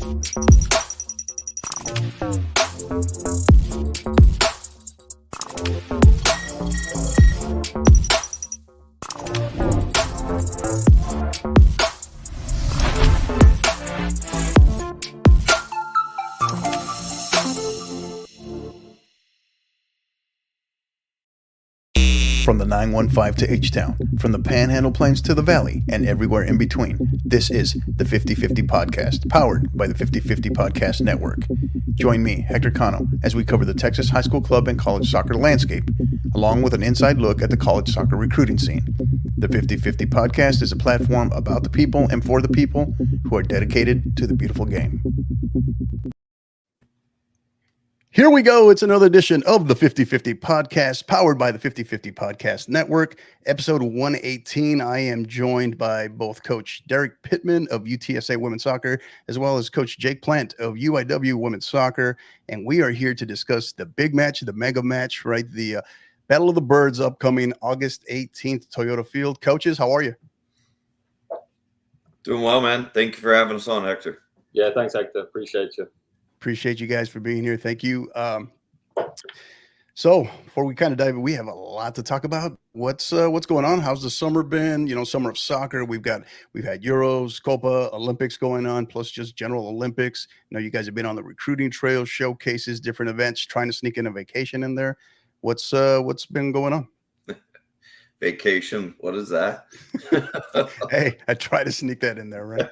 From the 915 to H-Town, from the Panhandle Plains to the Valley, and everywhere in between, this is the 50/50 Podcast, powered by the 50/50 Podcast Network. Join me, Hector Cano, as we cover the Texas high school club and college soccer landscape, along with an inside look at the college soccer recruiting scene. The 50/50 Podcast is a platform about the people and for the people who are dedicated to the beautiful game. Here we go. It's another edition of the 50/50 Podcast, powered by the 50/50 Podcast Network, episode 118. I am joined by both Coach Derek Pittman of UTSA Women's Soccer, as well as Coach Jake Plant of UIW Women's Soccer, and we are here to discuss the big match, the mega match, right? The Battle of the Birds upcoming August 18th, Toyota Field. Coaches, how are you? Doing well, man. Thank you for having us on, Hector. Yeah, thanks, Hector. Appreciate you. Appreciate you guys for being here. Thank you. So before we kind of dive in, we have a lot to talk about. What's going on? How's the summer been? Summer of soccer. We've had Euros, Copa, Olympics going on, plus just general Olympics. You guys have been on the recruiting trail, showcases, different events, trying to sneak in a vacation in there. What's been going on? Vacation? What is that? Hey, I try to sneak that in there, right?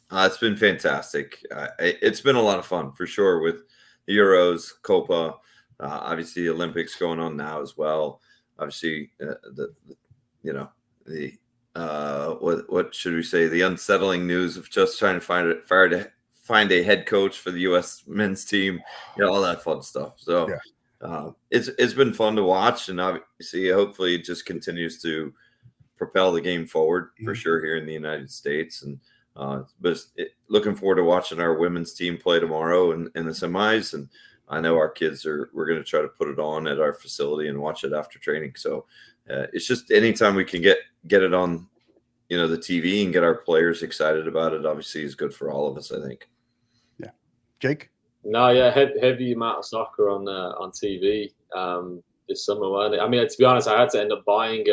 It's been fantastic. It's been a lot of fun for sure with the Euros, Copa, obviously the Olympics going on now as well. Obviously, what should we say? The unsettling news of just trying to find a head coach for the U.S. men's team, all that fun stuff. So it's been fun to watch, and obviously, hopefully, it just continues to propel the game forward for sure here in the United States. And but looking forward to watching our women's team play tomorrow in the semis. And I know our kids we're going to try to put it on at our facility and watch it after training. So it's just anytime we can get it on, the TV and get our players excited about it, obviously is good for all of us, I think. Yeah. Jake? No, yeah, heavy amount of soccer on TV this summer, wasn't it? I mean, to be honest, I had to end up buying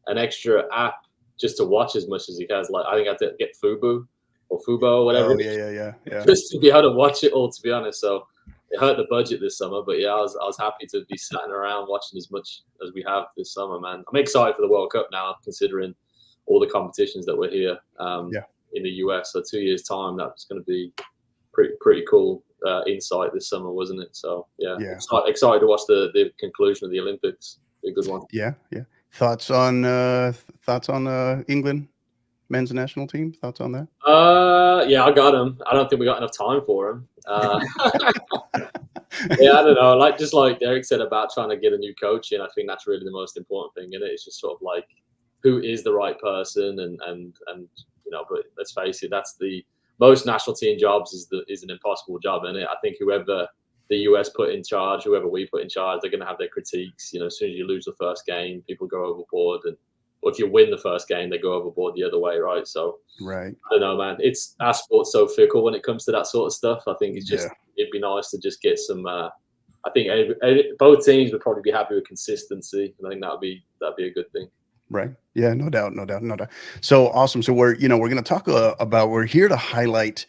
an extra app just to watch as much as he has. Like, I think I had to get Fubo or whatever. Oh, yeah. Just to be able to watch it all, to be honest. So it hurt the budget this summer, but yeah, I was happy to be sitting around watching as much as we have this summer, man. I'm excited for the World Cup now, considering all the competitions that were here in the US. So 2 years' time, that's going to be pretty cool insight this summer, wasn't it? So yeah. Excited to watch the conclusion of the Olympics. Be a good one. Yeah. Thoughts on England men's national team? Thoughts on that? Yeah, I got him. I don't think we got enough time for him. Yeah, I don't know. Just like Derek said about trying to get a new coach in, I think that's really the most important thing in it. It's just sort of like, who is the right person, and but let's face it, that's the most national team jobs is an impossible job, isn't it? I think whoever the US put in charge, whoever we put in charge, they're going to have their critiques. As soon as you lose the first game, people go overboard, or if you win the first game, they go overboard the other way, right? So, right. I don't know, man. Our sport's so fickle when it comes to that sort of stuff. I think it'd be nice to just get some. I think both teams would probably be happy with consistency, and I think that'd be a good thing. Right. Yeah. No doubt. So awesome. So we're going to talk about. We're here to highlight.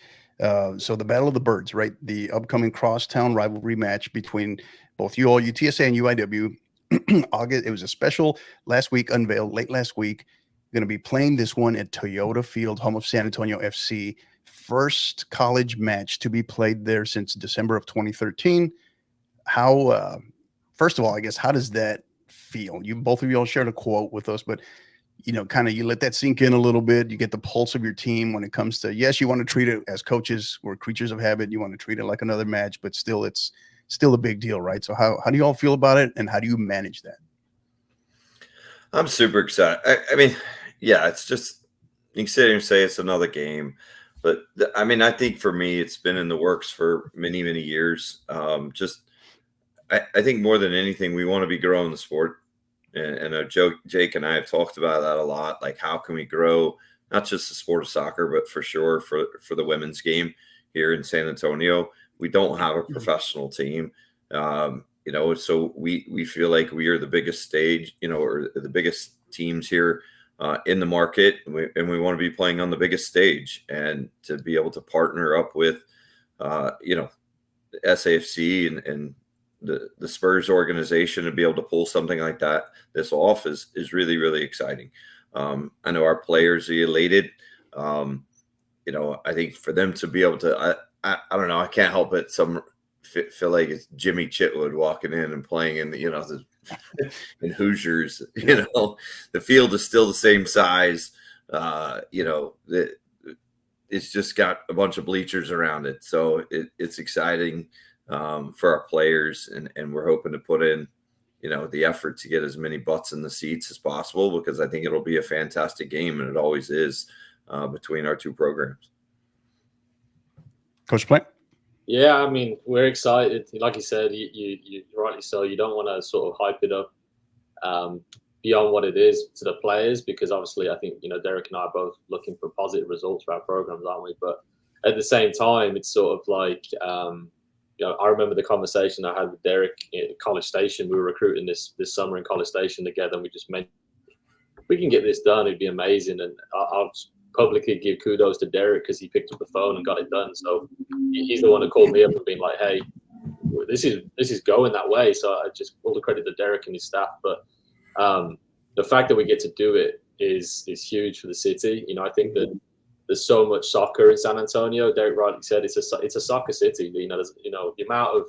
So the Battle of the Birds, right? The upcoming crosstown rivalry match between both UTSA and UIW. August. It was a special last week, unveiled late last week. Going to be playing this one at Toyota Field, home of San Antonio FC. First college match to be played there since December of 2013. How? First of all, I guess, how does that feel? Both of you all shared a quote with us, but kind of you let that sink in a little bit. You get the pulse of your team when it comes to, yes, you want to treat it as coaches, we're creatures of habit. You want to treat it like another match, but still, it's still a big deal, right? So how do you all feel about it, and how do you manage that? I'm super excited. I mean, yeah, it's just, you can sit here and say it's another game, but I think for me, it's been in the works for many, many years. I think more than anything, we want to be growing the sport. And Jake and I have talked about that a lot. Like, how can we grow not just the sport of soccer, but for sure for the women's game here in San Antonio. We don't have a professional team. So we feel like we are the biggest stage, or the biggest teams here in the market, and we want to be playing on the biggest stage, and to be able to partner up with, SAFC and the Spurs organization, and be able to pull something like this off is really, really exciting. I know our players are elated. I think for them to be able to, I don't know, I can't help it. Feel like it's Jimmy Chitwood walking in and playing in in Hoosiers. The field is still the same size. It's just got a bunch of bleachers around it, so it's exciting for our players, and we're hoping to put in the effort to get as many butts in the seats as possible, because I think it'll be a fantastic game, and it always is, between our two programs. Coach Plant? Yeah, I mean, we're excited. Like you said, you rightly so. You don't want to sort of hype it up beyond what it is to the players, because obviously I think, Derek and I are both looking for positive results for our programs, aren't we? But at the same time, it's sort of like, I remember the conversation I had with Derek at College Station. We were recruiting this summer in College Station together, and we just mentioned, if we can get this done, it'd be amazing. And I'll publicly give kudos to Derek, because he picked up the phone and got it done. So he's the one who called me up and been like, hey, this is going that way. So I just all the credit to Derek and his staff. But the fact that we get to do it is huge for the city. I think that there's so much soccer in San Antonio. Derek rightly said it's a soccer city. There's the amount of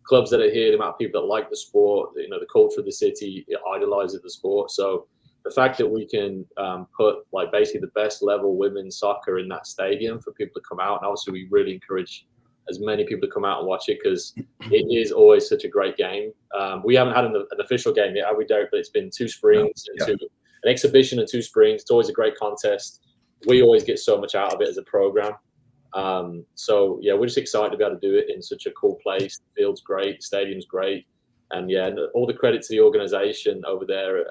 clubs that are here, the amount of people that like the sport, the culture of the city, it idolizes the sport. So the fact that we can put like basically the best level women's soccer in that stadium for people to come out, and obviously we really encourage as many people to come out and watch it, because it is always such a great game. We haven't had an official game yet, have we, Derek? But it's been 2 springs, and an exhibition and 2 springs. It's always a great contest. We always get so much out of it as a program. So yeah, we're just excited to be able to do it in such a cool place. The field's great, the stadium's great, and yeah, all the credit to the organization over there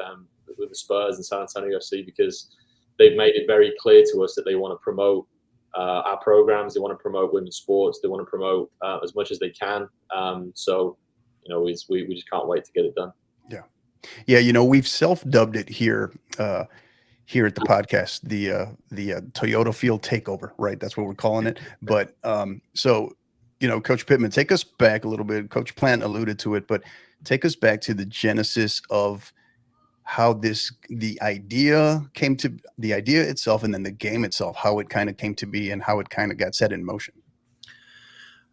with the Spurs and San Antonio FC, because they've made it very clear to us that they want to promote our programs. They want to promote women's sports. They want to promote as much as they can. So we just can't wait to get it done. Yeah. We've self-dubbed it here at the podcast, the Toyota Field Takeover, right? That's what we're calling it. But Coach Pittman, take us back a little bit. Coach Plant alluded to it, but take us back to the genesis of how the idea itself, and then the game itself, how it kind of came to be and how it kind of got set in motion.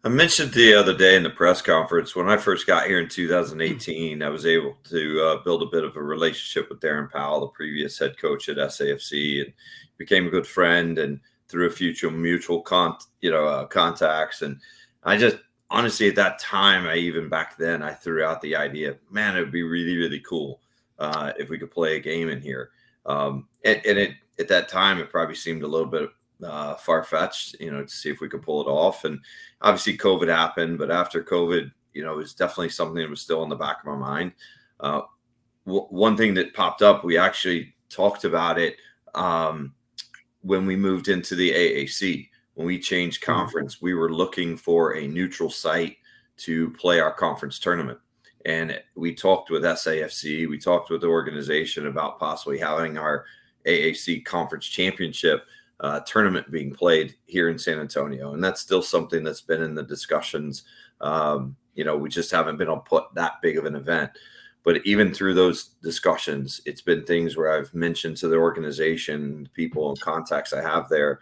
I mentioned the other day in the press conference, when I first got here in 2018, I was able to build a bit of a relationship with Darren Powell, the previous head coach at SAFC, and became a good friend, and through a few mutual contacts. And I just, honestly, at that time, back then, I threw out the idea, man, it would be really, really cool if we could play a game in here. At that time, it probably seemed a little bit far-fetched, to see if we could pull it off. And obviously COVID happened, but after COVID, it was definitely something that was still in the back of my mind. One thing that popped up, we actually talked about it when we moved into the AAC. When we changed conference, we were looking for a neutral site to play our conference tournament. And we talked with SAFC, we talked with the organization about possibly having our AAC conference championship tournament being played here in San Antonio. And that's still something that's been in the discussions. We just haven't been able to put that big of an event. But even through those discussions, it's been things where I've mentioned to the organization, people and contacts I have there,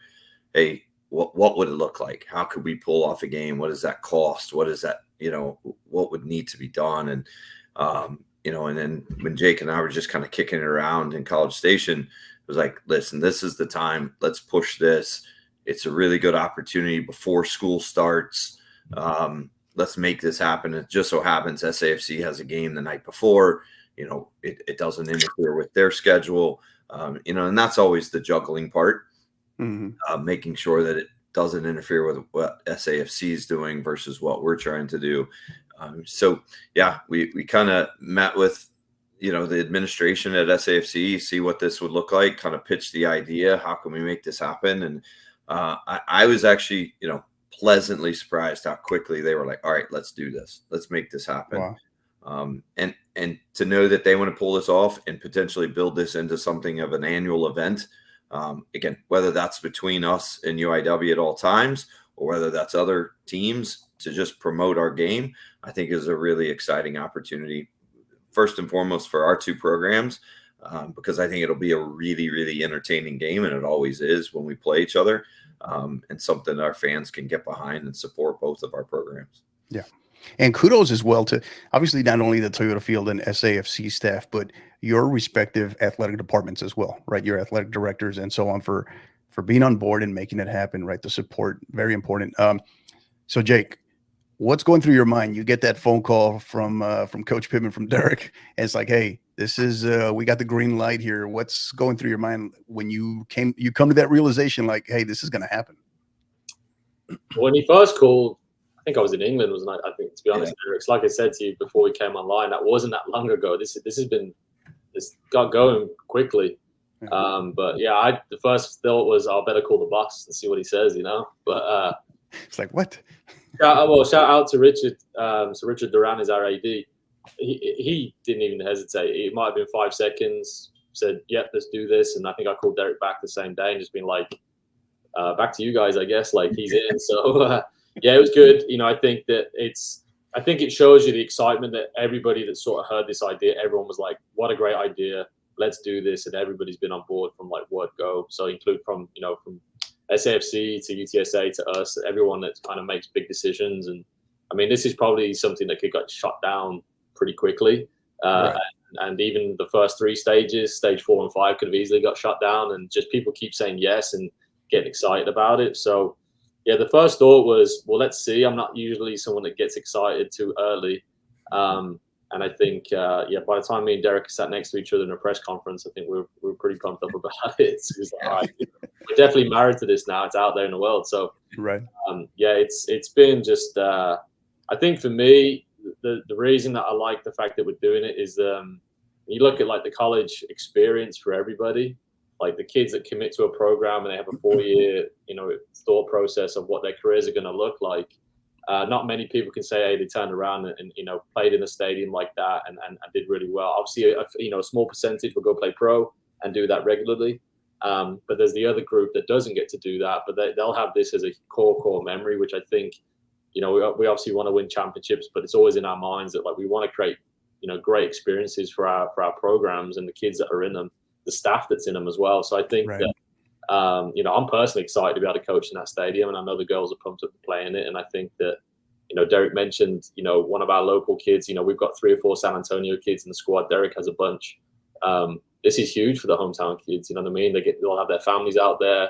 hey, what would it look like? How could we pull off a game? What does that cost? What is that, what would need to be done? And, and then when Jake and I were just kind of kicking it around in College Station, it was like, listen, this is the time. Let's push this. It's a really good opportunity before school starts. Let's make this happen. It just so happens SAFC has a game the night before. It doesn't interfere with their schedule. And that's always the juggling part. Mm-hmm. Making sure that it doesn't interfere with what SAFC is doing versus what we're trying to do. So we kind of met with, the administration at SAFC, see what this would look like, kind of pitch the idea. How can we make this happen? And I was actually, pleasantly surprised how quickly they were like, all right, let's do this. Let's make this happen. Wow. And to know that they want to pull this off and potentially build this into something of an annual event. Again, whether that's between us and UIW at all times, or whether that's other teams to just promote our game, I think is a really exciting opportunity, first and foremost for our two programs, because I think it'll be a really, really entertaining game, and it always is when we play each other, and something our fans can get behind and support both of our programs. Yeah. And kudos as well to obviously not only the Toyota Field and SAFC staff, but your respective athletic departments as well, right? Your athletic directors and so on for being on board and making it happen, right? The support, very important. So Jake, what's going through your mind? You get that phone call from Coach Pittman, from Derek, and it's like, hey, this is we got the green light here. What's going through your mind when you come to that realization, like, hey, this is going to happen? When he first called, I think I was in England, wasn't I? I think, to be honest, Derek, like I said to you before we came online, that wasn't that long ago. This got going quickly. But yeah, the first thought was, I'll better call the boss and see what he says, But it's like, what? Shout out to Richard. So Richard Duran is our AD. He didn't even hesitate. It might have been 5 seconds. Said, "Yep, let's do this." And I think I called Derek back the same day and just been like, "Back to you guys, I guess." Like, he's in. So yeah, it was good. I think it shows you the excitement that everybody that sort of heard this idea, everyone was like, "What a great idea! Let's do this!" And everybody's been on board from like word go. So include from SAFC to UTSA to us, everyone that kind of makes big decisions. And I mean, this is probably something that could get shut down pretty quickly. Right. And even the first 3 stages, stage 4 and 5, could have easily got shut down, and just people keep saying yes and getting excited about it. So yeah, the first thought was, well, let's see. I'm not usually someone that gets excited too early. And I think, by the time me and Derek sat next to each other in a press conference, I think we're pretty pumped up about it. So it's like, all right, we're definitely married to this now. It's out there in the world. So right. It's been just, I think for me, the reason that I like the fact that we're doing it is, you look at like the college experience for everybody, like the kids that commit to a program and they have a 4-year, thought process of what their careers are going to look like. Not many people can say, hey, they turned around and played in a stadium like that and did really well. Obviously, a small percentage will go play pro and do that regularly. But there's the other group that doesn't get to do that, but they'll have this as a core memory, which I think, we obviously want to win championships, but it's always in our minds that like we want to create, great experiences for our programs and the kids that are in them, the staff that's in them as well. So I think that, I'm personally excited to be able to coach in that stadium, and I know the girls are pumped up to play in it. And I think that, Derek mentioned, one of our local kids, we've got 3 or 4 San Antonio kids in the squad. Derek has a bunch. This is huge for the hometown kids. You know what I mean? They'll have their families out there.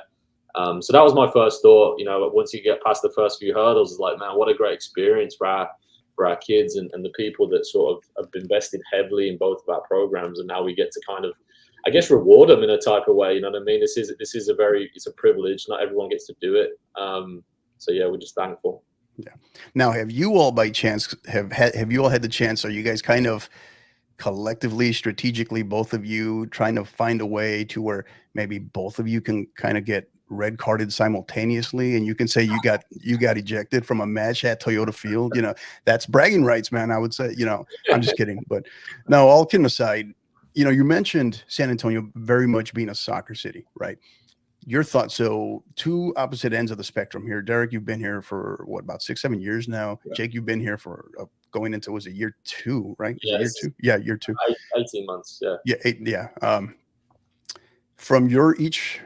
So that was my first thought. Once you get past the first few hurdles, it's like, man, what a great experience for our kids and the people that sort of have invested heavily in both of our programs. And now we get to kind of, I guess, reward them in a type of way. You know what I mean? It's a privilege. Not everyone gets to do it. So yeah, we're just thankful. Yeah. Now, have you all by chance have you all had the chance? Are you guys kind of collectively, strategically, both of you trying to find a way to where maybe both of you can kind of get red carded simultaneously, and you can say you got ejected from a match at Toyota Field? That's bragging rights, man. I would say. I'm just kidding, but no. All kidding aside, you mentioned San Antonio very much being a soccer city, right? Your thoughts. So 2 opposite ends of the spectrum here. Derek, you've been here for what, about 6-7 years now. Yeah. Jake, you've been here for going into, was it year 2, right? Yes. Year 2? Yeah, year 2. 18 months. Yeah. Yeah. 8. Yeah. From your each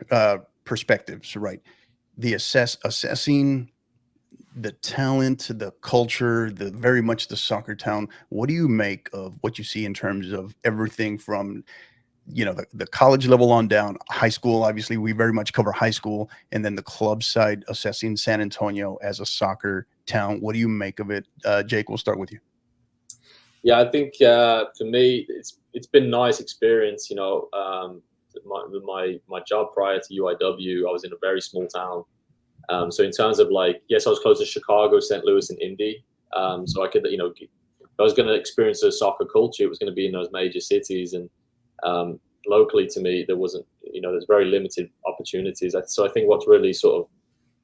perspectives, right? The assessing the talent, the culture, very much the soccer town. What do you make of what you see in terms of everything from, the college level on down? High school, obviously, we very much cover high school, and then the club side, assessing San Antonio as a soccer town. What do you make of it? Jake, we'll start with you. Yeah, I think for me, it's been a nice experience. My job prior to UIW, I was in a very small town. So in terms of yes, I was close to Chicago, St. Louis, and Indy. So I could, I was going to experience a soccer culture, it was going to be in those major cities. And locally to me, there wasn't, there's very limited opportunities. So I think what's really sort of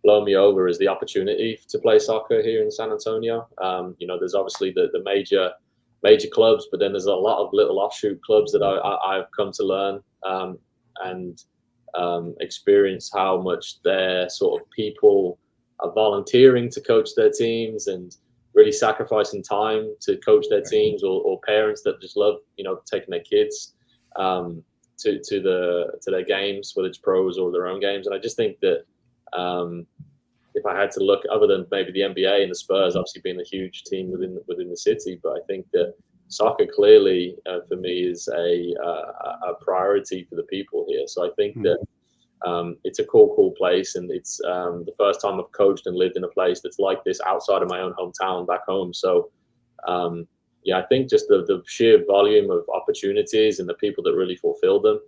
blown me over is the opportunity to play soccer here in San Antonio. There's obviously the major clubs, but then there's a lot of little offshoot clubs that I've come to learn and experience how much their sort of people are volunteering to coach their teams and really sacrificing time to coach their teams, or parents that just love, taking their kids to their games, whether it's pros or their own games. And I just think that if I had to look, other than maybe the NBA and the Spurs, obviously being a huge team within the city, but I think that soccer clearly for me is a priority for the people here. So I think that it's a cool place, and it's the first time I've coached and lived in a place that's like this outside of my own hometown back home. So I think just the sheer volume of opportunities and the people that really fulfill them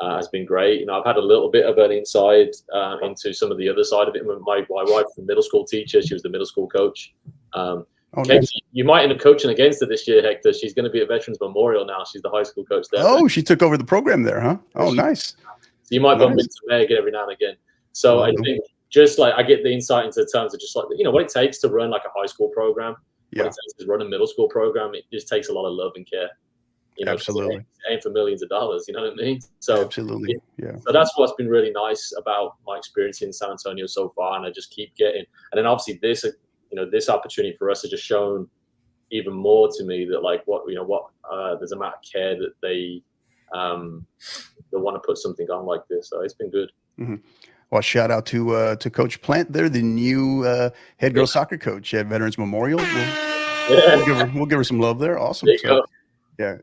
has been great. I've had a little bit of an insight into some of the other side of it. My wife's a middle school teacher. She was the middle school coach. Nice. You might end up coaching against her this year, Hector. She's going to be at Veterans Memorial now. She's the high school coach there. Oh, she took over the program there, huh? Oh, nice. So you might bump into Meg every now and again. So I think just like I get the insight into terms of just like, what it takes to run like a high school program. What it takes to run a middle school program. It just takes a lot of love and care. Absolutely. It ain't for millions of dollars, you know what I mean? So absolutely. Yeah. So that's what's been really nice about my experience in San Antonio so far. And I just keep getting, and then obviously this opportunity for us has just shown even more to me that like there's a amount of care that they want to put something on like this. So it's been good. Mm-hmm. Well, shout out to Coach Plant there, the new head girls soccer coach at Veterans Memorial. We'll give her some love there. Awesome. Yeah.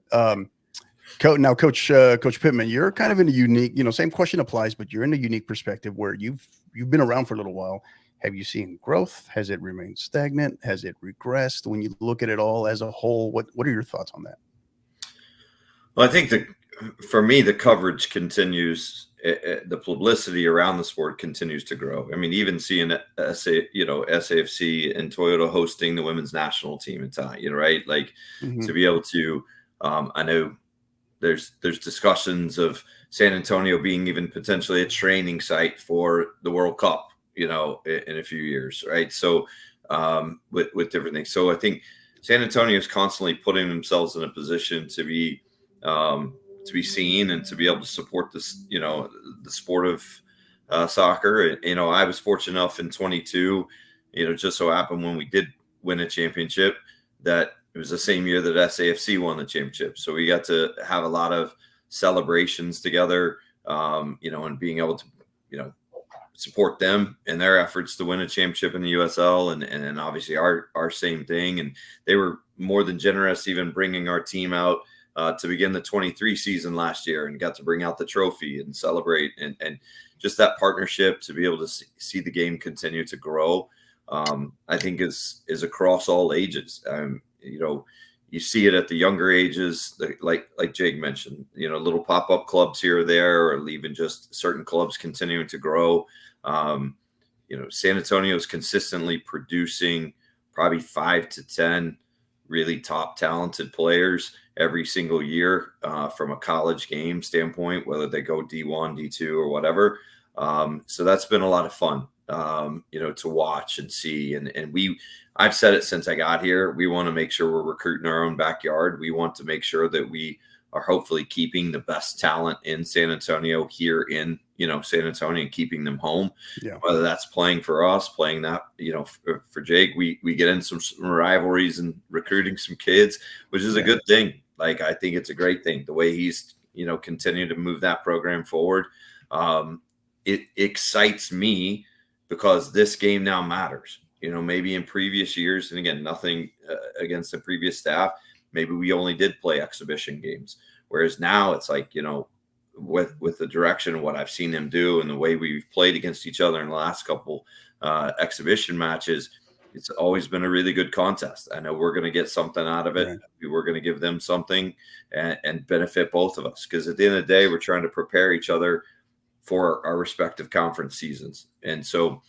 Coach Pittman, you're kind of in a unique, same question applies, but you're in a unique perspective where you've been around for a little while. Have you seen growth? Has it remained stagnant? Has it regressed? When you look at it all as a whole, what are your thoughts on that? Well, I think for me, the coverage continues. The publicity around the sport continues to grow. I mean, even seeing SAFC and Toyota hosting the women's national team in time, right? Like to be able to, I know there's discussions of San Antonio being even potentially a training site for the World Cup, in a few years, right? So with different things. So I think San Antonio is constantly putting themselves in a position to be seen and to be able to support this, the sport of soccer. I was fortunate enough in 22, just so happened when we did win a championship that it was the same year that SAFC won the championship. So we got to have a lot of celebrations together, and being able to, support them in their efforts to win a championship in the USL and obviously our same thing. And they were more than generous, even bringing our team out to begin the 23 season last year and got to bring out the trophy and celebrate and just that partnership to be able to see the game continue to grow. I think is across all ages. You see it at the younger ages, like Jake mentioned, little pop-up clubs here or there, or even just certain clubs continuing to grow. San Antonio is consistently producing probably 5 to 10 really top talented players every single year from a college game standpoint, whether they go D1, D2 or whatever. So that's been a lot of fun, to watch and see. And I've said it since I got here, we want to make sure we're recruiting our own backyard. We want to make sure that we are hopefully keeping the best talent in San Antonio here in, San Antonio and keeping them home. Yeah. Whether that's playing for us, playing that, for Jake, we get in some rivalries and recruiting some kids, which is a good thing. Like, I think it's a great thing. The way he's, continued to move that program forward. It excites me because this game now matters. Maybe in previous years, and again, nothing against the previous staff, maybe we only did play exhibition games. Whereas now it's like, with the direction of what I've seen them do and the way we've played against each other in the last couple exhibition matches, it's always been a really good contest. I know we're going to get something out of it. Right. We're going to give them something and benefit both of us. Because at the end of the day, we're trying to prepare each other for our respective conference seasons. And so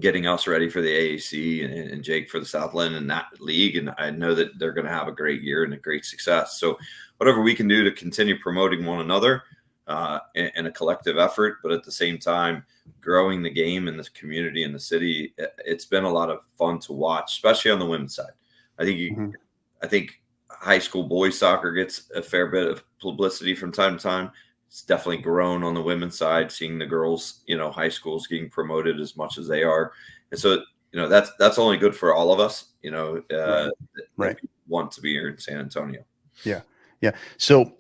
getting us ready for the AAC and Jake for the Southland and that league. And I know that they're going to have a great year and a great success. So whatever we can do to continue promoting one another in a collective effort, but at the same time, growing the game in this community and the city, it's been a lot of fun to watch, especially on the women's side. I think high school boys soccer gets a fair bit of publicity from time to time. It's definitely grown on the women's side, seeing the girls, high schools getting promoted as much as they are. And so, that's only good for all of us, right. Want to be here in San Antonio. Yeah. Yeah. So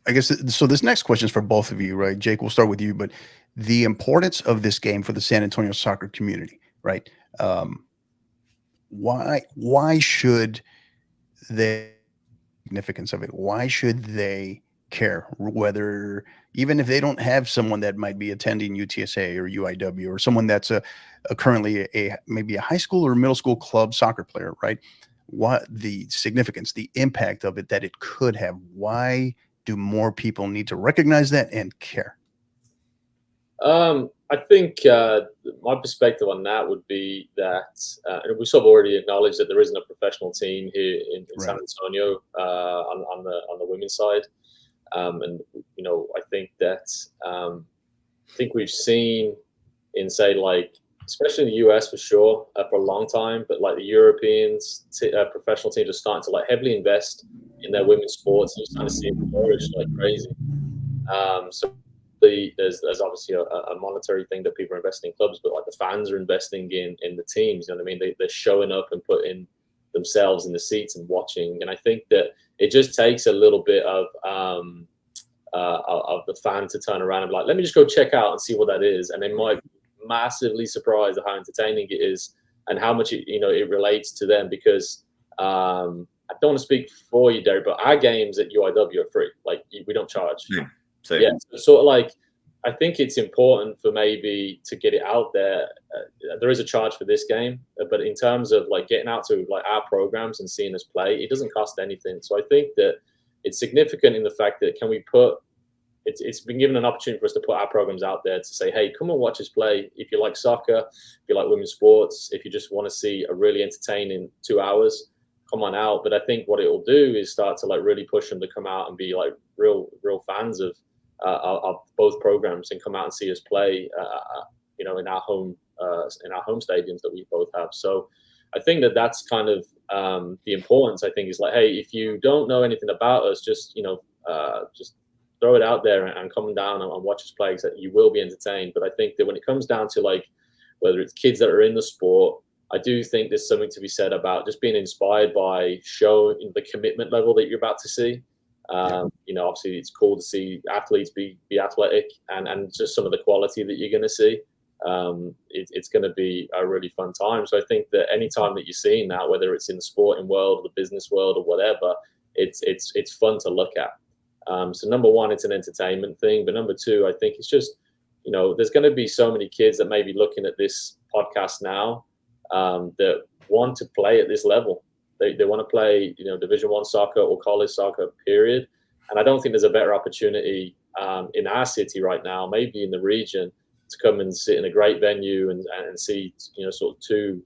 I guess, this next question is for both of you, right? Jake, we'll start with you, but the importance of this game for the San Antonio soccer community, right? Why should the significance of it? Why should they care, whether even if they don't have someone that might be attending UTSA or UIW or someone that's currently maybe a high school or middle school club soccer player, right? What the significance, the impact of it that it could have? Why do more people need to recognize that and care? I think my perspective on that would be that we sort of already acknowledged that there isn't a professional team here in San Antonio on the women's side. And I think that we've seen in, say, like, especially in the US for sure, for a long time, but like the Europeans, professional teams are starting to like heavily invest in their women's sports, and you're starting to see it flourish like crazy. So there's obviously a monetary thing that people are investing in clubs, but like the fans are investing in the teams. You know what I mean? They're showing up and putting themselves in the seats and watching. And I think that it just takes a little bit of the fan to turn around and be like, let me just go check out and see what that is. And they might be massively surprised at how entertaining it is and how much it relates to them. Because I don't want to speak for you, Derek, but our games at UIW are free. Like, we don't charge. Yeah, so sort of like, I think it's important for maybe to get it out there. There is a charge for this game, but in terms of like getting out to like our programs and seeing us play, it doesn't cost anything. So I think that it's significant in the fact that it's been given an opportunity for us to put our programs out there to say, hey, come and watch us play. If you like soccer, if you like women's sports, if you just want to see a really entertaining 2 hours, come on out. But I think what it will do is start to like really push them to come out and be like real fans of both programs and come out and see us play, in our home stadiums that we both have. So I think that's kind of the importance. I think is like, hey, if you don't know anything about us, just throw it out there and come down and watch us play, because you will be entertained. But I think that when it comes down to like whether it's kids that are in the sport, I do think there's something to be said about just being inspired by showing the commitment level that you're about to see. Obviously it's cool to see athletes be athletic and just some of the quality that you're going to see. It's going to be a really fun time. So I think that any time that you're seeing that, whether it's in the sporting world or the business world or whatever, it's fun to look at. So number one, it's an entertainment thing, but number two, I think it's just, there's going to be so many kids that may be looking at this podcast now that want to play at this level. They want to play, Division I soccer or college soccer, period. And I don't think there's a better opportunity in our city right now, maybe in the region, to come and sit in a great venue and see, sort of two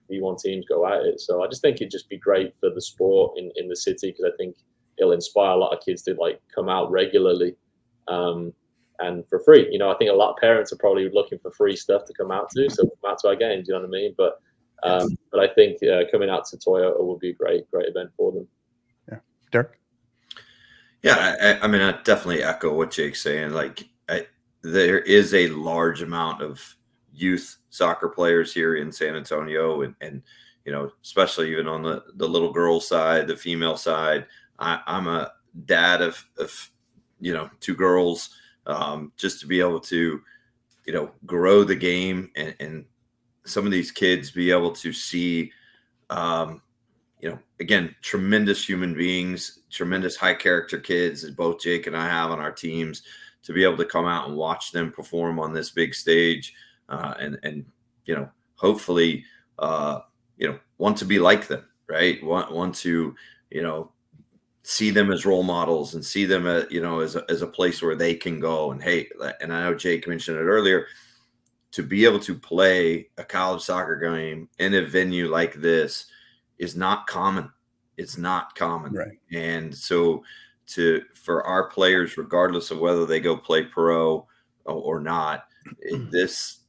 D1 teams go at it. So I just think it'd just be great for the sport in the city, because I think it'll inspire a lot of kids to like come out regularly and for free. I think a lot of parents are probably looking for free stuff to come out to, so come out to our games. You know what I mean? But I think coming out to Toyota will be a great event for them. Yeah, Derek. Yeah, I mean, I definitely echo what Jake's saying. Like, there is a large amount of youth soccer players here in San Antonio, and especially even on the little girl side, the female side. I'm a dad of 2 girls. Just to be able to grow the game and some of these kids be able to see again, tremendous human beings, tremendous high character kids that both Jake and I have on our teams, to be able to come out and watch them perform on this big stage and hopefully want to be like them, right? Want to see them as role models and see them as a place where they can go. And hey, and I know Jake mentioned it earlier, to be able to play a college soccer game in a venue like this is not common. It's not common. Right. And so for our players, regardless of whether they go play pro or not, this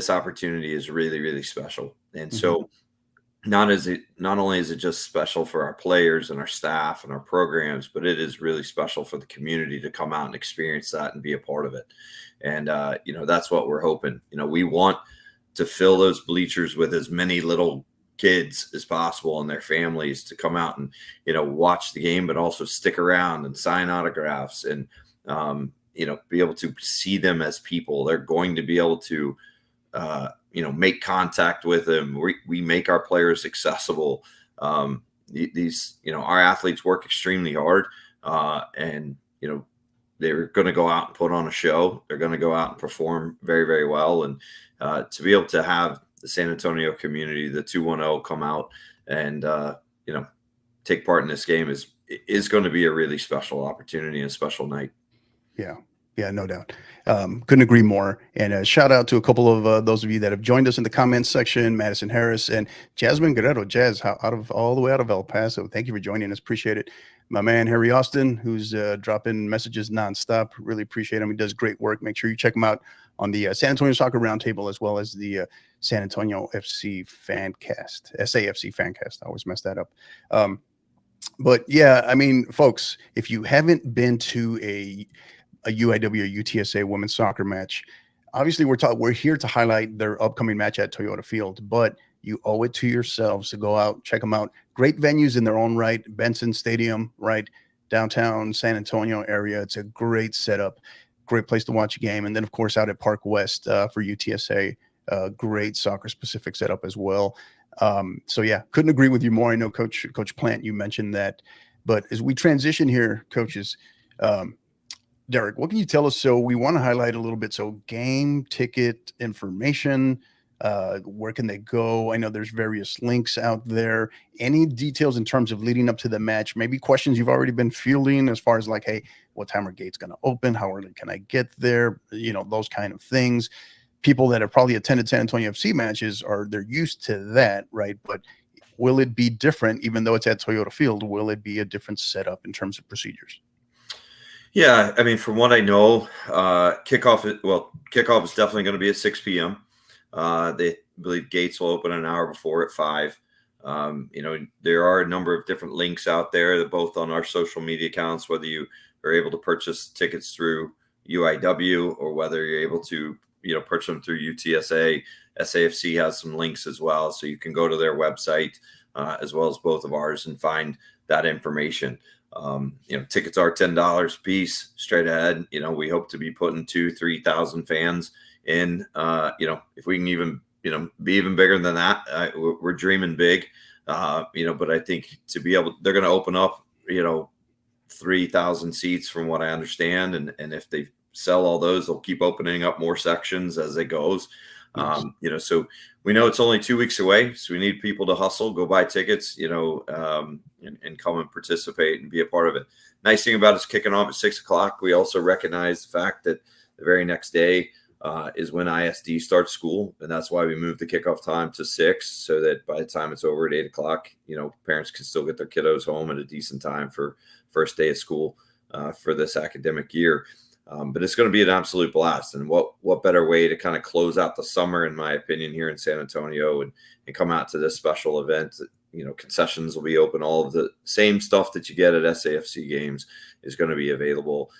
opportunity is really, really special. And so not only is it just special for our players and our staff and our programs, but it is really special for the community to come out and experience that and be a part of it. And, that's what we're hoping. We want to fill those bleachers with as many little kids as possible and their families to come out and, watch the game, but also stick around and sign autographs and, be able to see them as people. They're going to be able to, make contact with them. We make our players accessible. These, our athletes work extremely hard, and, they're going to go out and put on a show. They're going to go out and perform very, very well. And to be able to have the San Antonio community, the 210, come out and, take part in this game is going to be a really special opportunity and a special night. Yeah, no doubt. Couldn't agree more. And a shout out to a couple of those of you that have joined us in the comments section, Madison Harris and Jasmine Guerrero. Jazz, all the way out of El Paso. Thank you for joining us. Appreciate it. My man, Harry Austin, who's dropping messages nonstop. Really appreciate him. He does great work. Make sure you check him out on the San Antonio Soccer Roundtable, as well as the San Antonio FC Fancast, SAFC Fancast. I always mess that up. But yeah, I mean, folks, if you haven't been to a UIW or UTSA women's soccer match, obviously we're here to highlight their upcoming match at Toyota Field, but you owe it to yourselves to go out, check them out. Great venues in their own right. Benson Stadium, right downtown San Antonio area. It's a great setup, great place to watch a game. And then, of course, out at Park West for UTSA, great soccer specific setup as well. So yeah, couldn't agree with you more. I know Coach Plant, you mentioned that, but as we transition here, coaches, Derek, what can you tell us? So we want to highlight a little bit. So game ticket information, where can they go? I know there's various links out there. Any details in terms of leading up to the match? Maybe questions you've already been fielding as far as like, hey, what time are gates going to open? How early can I get there? Those kind of things. People that have probably attended San Antonio FC matches they're used to that, right? But will it be different, even though it's at Toyota Field? Will it be a different setup in terms of procedures? Yeah, I mean, from what I know, kickoff is definitely going to be at 6 p.m. They believe gates will open an hour before at 5. There are a number of different links out there, both on our social media accounts, whether you are able to purchase tickets through UIW or whether you're able to, purchase them through UTSA. SAFC has some links as well, so you can go to their website as well as both of ours and find that information. Tickets are $10 a piece straight ahead. We hope to be putting 2,000-3,000 fans in. If we can even, be even bigger than that, we're dreaming big. But I think they're going to open up, 3,000 seats from what I understand. And if they sell all those, they'll keep opening up more sections as it goes. So we know it's only 2 weeks away, so we need people to hustle, go buy tickets, and come and participate and be a part of it. Nice thing about us kicking off at 6 o'clock, we also recognize the fact that the very next day is when ISD starts school, and that's why we moved the kickoff time to 6, so that by the time it's over at 8 o'clock, parents can still get their kiddos home at a decent time for first day of school for this academic year. But it's going to be an absolute blast. And what better way to kind of close out the summer, in my opinion, here in San Antonio and come out to this special event. Concessions will be open. All of the same stuff that you get at SAFC games is going to be available.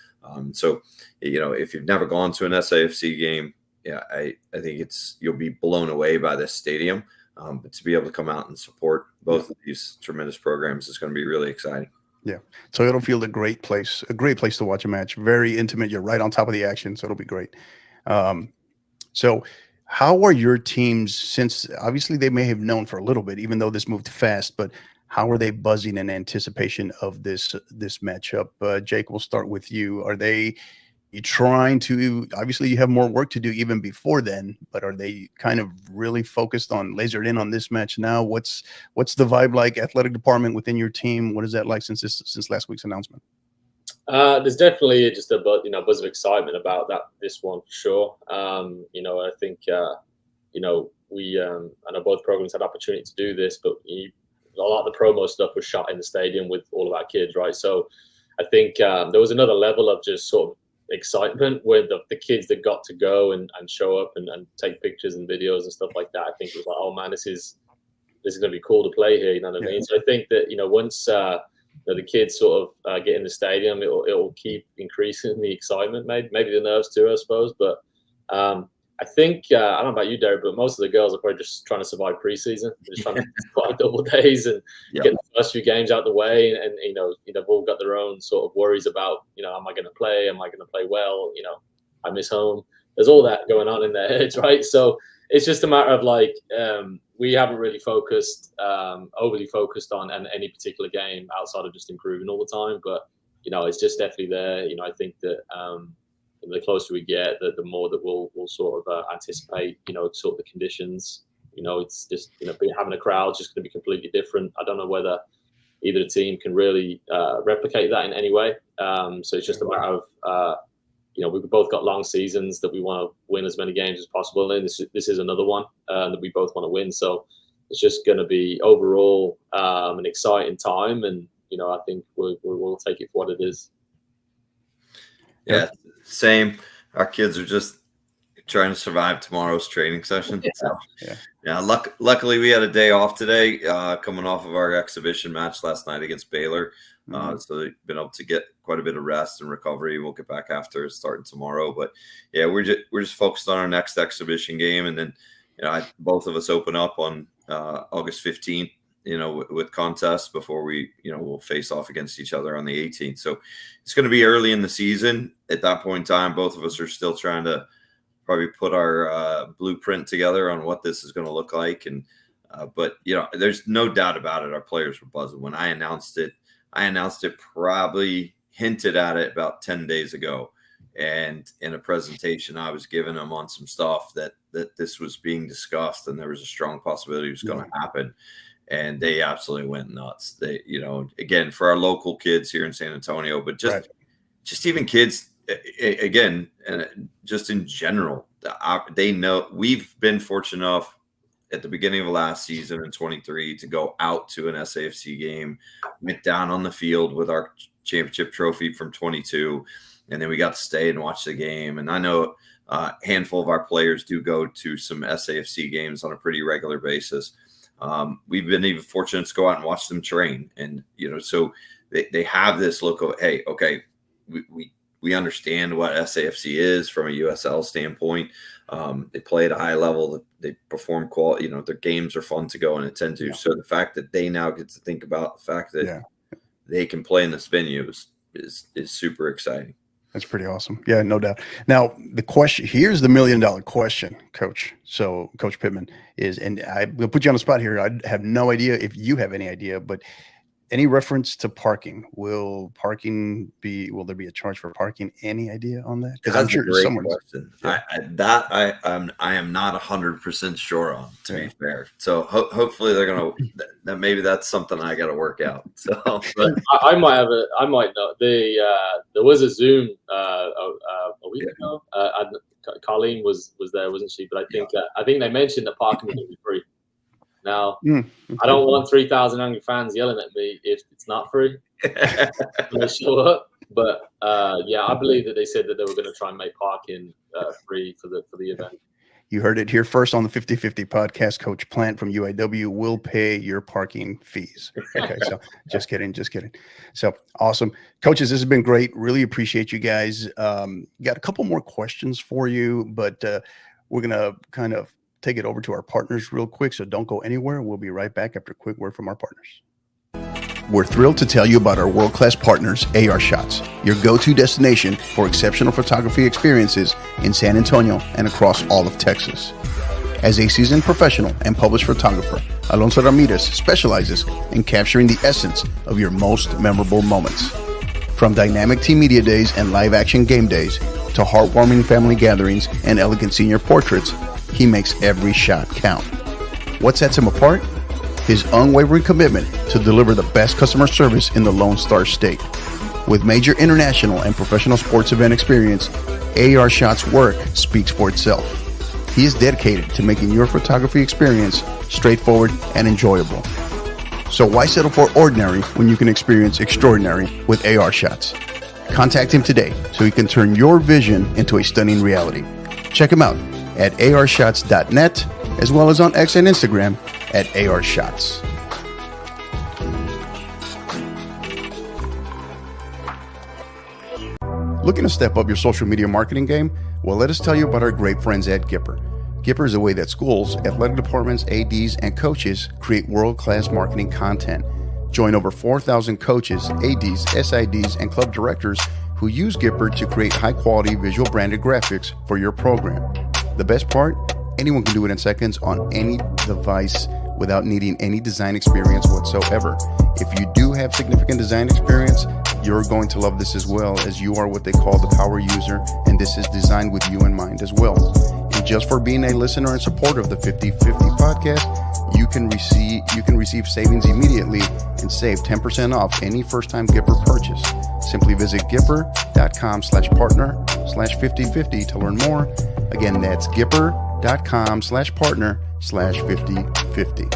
So if you've never gone to an SAFC game, I think you'll be blown away by this stadium. But to be able to come out and support both of these tremendous programs is going to be really exciting. Yeah. Toyota Field, a great place to watch a match. Very intimate. You're right on top of the action. So it'll be great. So how are your teams, since obviously they may have known for a little bit, even though this moved fast, but how are they buzzing in anticipation of this matchup? Jake, we'll start with you. Are you trying to, obviously you have more work to do even before then, but are they kind of really focused on, lasered in on this match now? What's the vibe like, athletic department within your team? What is that like since last week's announcement? There's definitely just a buzz of excitement about this one for sure. I think we I know both programs had opportunity to do this, but a lot of the promo stuff was shot in the stadium with all of our kids, right? So I think there was another level of just sort of excitement with the kids that got to go and show up and take pictures and videos and stuff like that. I think it was like, oh man, this is going to be cool to play here. You know what I mean? So I think that once the kids sort of get in the stadium, it'll keep increasing the excitement, maybe the nerves too, I suppose. But I think I don't know about you, Derek, but most of the girls are probably just trying to survive preseason. They're just trying to survive double days and get the first few games out the way. And they've all got their own sort of worries about am I going to play? Am I going to play well? I miss home. There's all that going on in their heads, right? So it's just a matter of we haven't really overly focused on any particular game outside of just improving all the time. But it's just definitely there. I think that the closer we get, the more that we'll sort of anticipate, sort of the conditions. It's just having a crowd is just going to be completely different. I don't know whether either team can really replicate that in any way. So it's just a matter of we've both got long seasons that we want to win as many games as possible, and this is another one that we both want to win. So it's just going to be overall an exciting time, and I think we'll take it for what it is. Yeah, same. Our kids are just trying to survive tomorrow's training session. So, luckily we had a day off today, coming off of our exhibition match last night against Baylor. So they've been able to get quite a bit of rest and recovery. We'll get back after starting tomorrow. But yeah, we're just focused on our next exhibition game, and then both of us open up on August 15th. With contests before we'll face off against each other on the 18th. So it's going to be early in the season. At that point in time, both of us are still trying to probably put our blueprint together on what this is going to look like. And but there's no doubt about it. Our players were buzzing when I announced it. Probably hinted at it about 10 days ago. And in a presentation I was giving them on some stuff that this was being discussed and there was a strong possibility it was going to happen. And they absolutely went nuts. They, again, for our local kids here in San Antonio, but just even kids, again, just in general, they know we've been fortunate enough at the beginning of last season in 23 to go out to an SAFC game, went down on the field with our championship trophy from 22, and then we got to stay and watch the game. And I know a handful of our players do go to some SAFC games on a pretty regular basis. We've been even fortunate to go out and watch them train. And, so they have this look of, hey, okay, we understand what SAFC is from a USL standpoint. They play at a high level. They perform quality. Their games are fun to go and attend to. Yeah. So the fact that they now get to think about the fact that they can play in this venue is super exciting. That's pretty awesome. Yeah, no doubt. Now, here's the $1 million question, Coach. So, Coach Pittman and I'm going to put you on the spot here. I have no idea if you have any idea, but any reference to parking? Will there be a charge for parking? Any idea on that? Because I'm sure someone. I am not 100% sure on, to be fair. So hopefully they're gonna. Maybe that's something I got to work out. So but I might know. There was a Zoom a week ago. Colleen was there, wasn't she? But I think they mentioned that parking was going to be free. Now, I don't want 3,000 angry fans yelling at me if it's not free when they show up. But I believe that they said that they were going to try and make parking free for the event. You heard it here first on the 50/50 podcast. Coach Plant from UIW will pay your parking fees. Okay, so just kidding. So awesome. Coaches, this has been great. Really appreciate you guys. Got a couple more questions for you, but we're going to kind of take it over to our partners real quick, so don't go anywhere. We'll be right back after a quick word from our partners. We're thrilled to tell you about our world-class partners, AR Shots, your go-to destination for exceptional photography experiences in San Antonio and across all of Texas. As a seasoned professional and published photographer, Alonso Ramirez specializes in capturing the essence of your most memorable moments. From dynamic team media days and live-action game days to heartwarming family gatherings and elegant senior portraits, he makes every shot count. What sets him apart? His unwavering commitment to deliver the best customer service in the Lone Star State. With major international and professional sports event experience, AR Shot's work speaks for itself. He is dedicated to making your photography experience straightforward and enjoyable. So why settle for ordinary when you can experience extraordinary with AR Shots? Contact him today so he can turn your vision into a stunning reality. Check him out at arshots.net as well as on X and Instagram at arshots. Looking to step up your social media marketing game? Well, let us tell you about our great friends at Gipper. Gipper is a way that schools, athletic departments, ADs, and coaches create world-class marketing content. Join over 4,000 coaches, ADs, SIDs, and club directors who use Gipper to create high-quality visual branded graphics for your program. The best part? Anyone can do it in seconds on any device without needing any design experience whatsoever. If you do have significant design experience, you're going to love this as well, as you are what they call the power user, and this is designed with you in mind as well. And just for being a listener and supporter of the 50/50 podcast, you can receive savings immediately and save 10% off any first-time Gipper purchase. Simply visit gipper.com/partner/5050 to learn more. Again, that's gipper.com/partner/5050.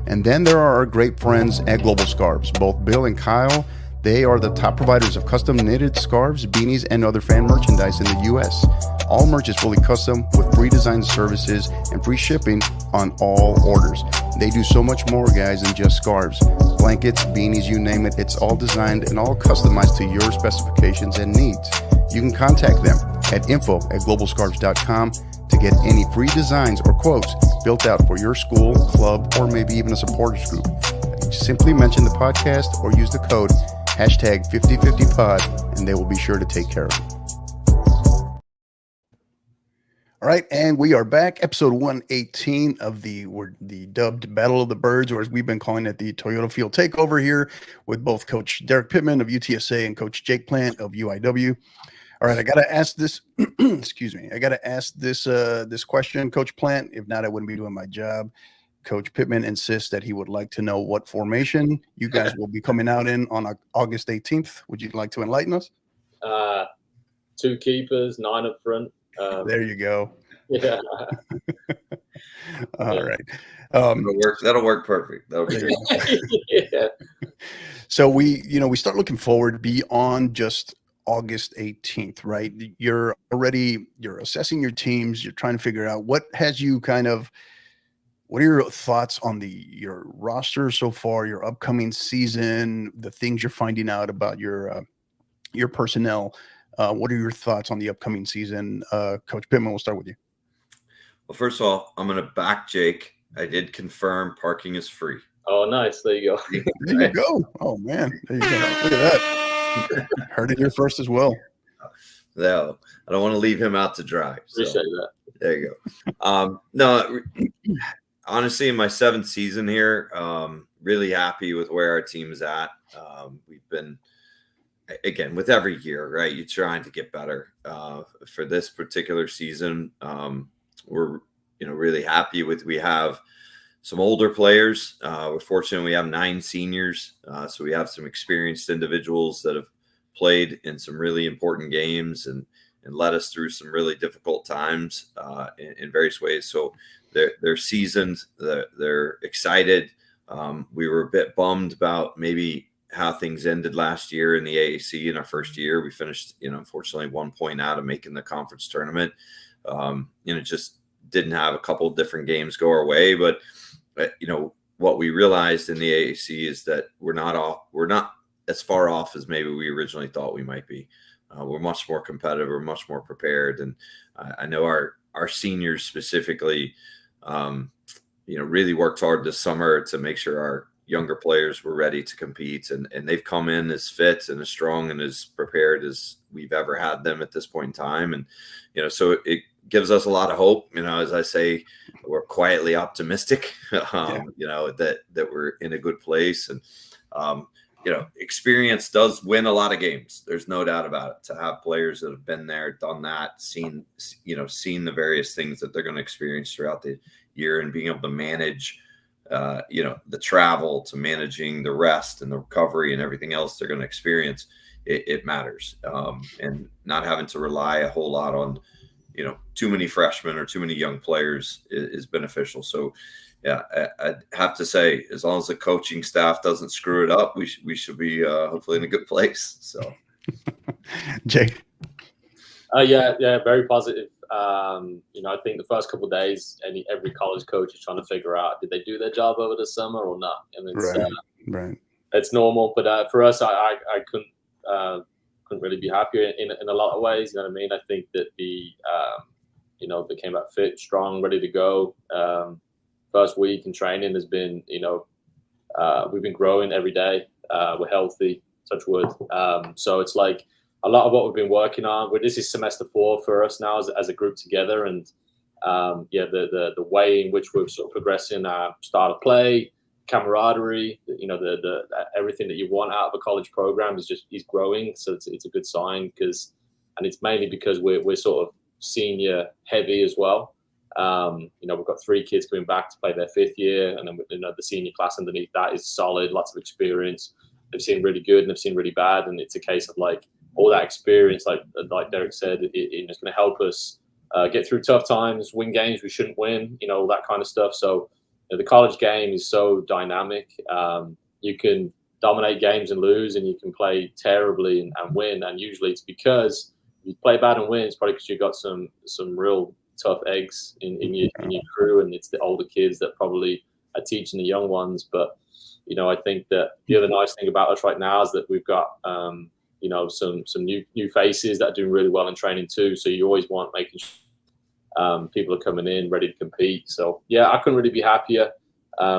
And then there are our great friends at Global Scarves, both Bill and Kyle. They are the top providers of custom knitted scarves, beanies, and other fan merchandise in the U.S. All merch is fully custom with free design services and free shipping on all orders. They do so much more, guys, than just scarves. Blankets, beanies, you name it. It's all designed and all customized to your specifications and needs. You can contact them at info@globalscarves.com to get any free designs or quotes built out for your school, club, or maybe even a supporters group. Simply mention the podcast or use the code #5050pod, and they will be sure to take care of you. All right, and we are back, episode 118 of the dubbed Battle of the Birds, or as we've been calling it, the Toyota Field Takeover here, with both Coach Derek Pittman of UTSA and Coach Jake Plant of UIW. All right, I got to ask this. Excuse me. I got to ask this question, Coach Plant. If not, I wouldn't be doing my job. Coach Pittman insists that he would like to know what formation you guys will be coming out in on August 18th. Would you like to enlighten us? 2 keepers, 9 up front. There you go. Yeah. All right. That'll work perfect. That'll be great. Yeah. So we start looking forward beyond just August 18th, right? You're assessing your teams. You're trying to figure out what are your thoughts on your roster so far, your upcoming season, the things you're finding out about your personnel? What are your thoughts on the upcoming season? Coach Pittman, we'll start with you. Well, first of all, I'm going to back Jake. I did confirm parking is free. Oh, nice. There you go. There you go. Oh, man. There you go. Look at that. Heard it here first as well. No, I don't want to leave him out to dry. So. Appreciate that. There you go. No, honestly, in my 7th season here, really happy with where our team is at. We've been, again, with every year, right? You're trying to get better. For this particular season, we're really happy with. We have some older players. We're fortunate we have 9 seniors, so we have some experienced individuals that have played in some really important games and led us through some really difficult times in various ways. So they're seasoned, they're excited. We were a bit bummed about maybe how things ended last year in the AAC in our first year. We finished, unfortunately 1 point out of making the conference tournament. Just didn't have a couple of different games go our way, but what we realized in the AAC is that we're not as far off as maybe we originally thought we might be. We're much more competitive. We're much more prepared. And I know our seniors specifically, really worked hard this summer to make sure our younger players were ready to compete. And they've come in as fit and as strong and as prepared as we've ever had them at this point in time. And, so it gives us a lot of hope. As I say, we're quietly optimistic, that we're in a good place. And, experience does win a lot of games. There's no doubt about it. To have players that have been there, done that, seen the various things that they're going to experience throughout the year, and being able to manage, the travel to managing the rest and the recovery and everything else they're going to experience. it matters. And not having to rely a whole lot on, too many freshmen or too many young players is beneficial. So, yeah, I'd have to say, as long as the coaching staff doesn't screw it up, we should be hopefully in a good place. So, Jay. Yeah, very positive. I think the first couple of days, every college coach is trying to figure out, did they do their job over the summer or not? And it's right. It's normal, but for us, I couldn't really be happier in a lot of ways. You know what I mean? I think that they came back fit, strong, ready to go. First week in training has been, we've been growing every day. We're healthy, touch wood. So it's like a lot of what we've been working on. This is semester 4 for us now as a group together, and the way in which we're sort of progressing our style of play, camaraderie, the everything that you want out of a college program is growing. So it's a good sign, and it's mainly because we're sort of senior heavy as well. We've got 3 kids coming back to play their 5th year, and then the senior class underneath that is solid, lots of experience. They've seen really good and they've seen really bad, and it's a case of like all that experience, like Derek said, it's going to help us get through tough times, win games we shouldn't win, all that kind of stuff. So the college game is so dynamic. You can dominate games and lose, and you can play terribly and win. And usually it's because you play bad and win, it's probably because you've got some real tough eggs in your crew, and it's the older kids that probably are teaching the young ones. But I think that the other nice thing about us right now is that we've got some new faces that are doing really well in training too. So you always want making sure people are coming in ready to compete. So yeah, I couldn't really be happier.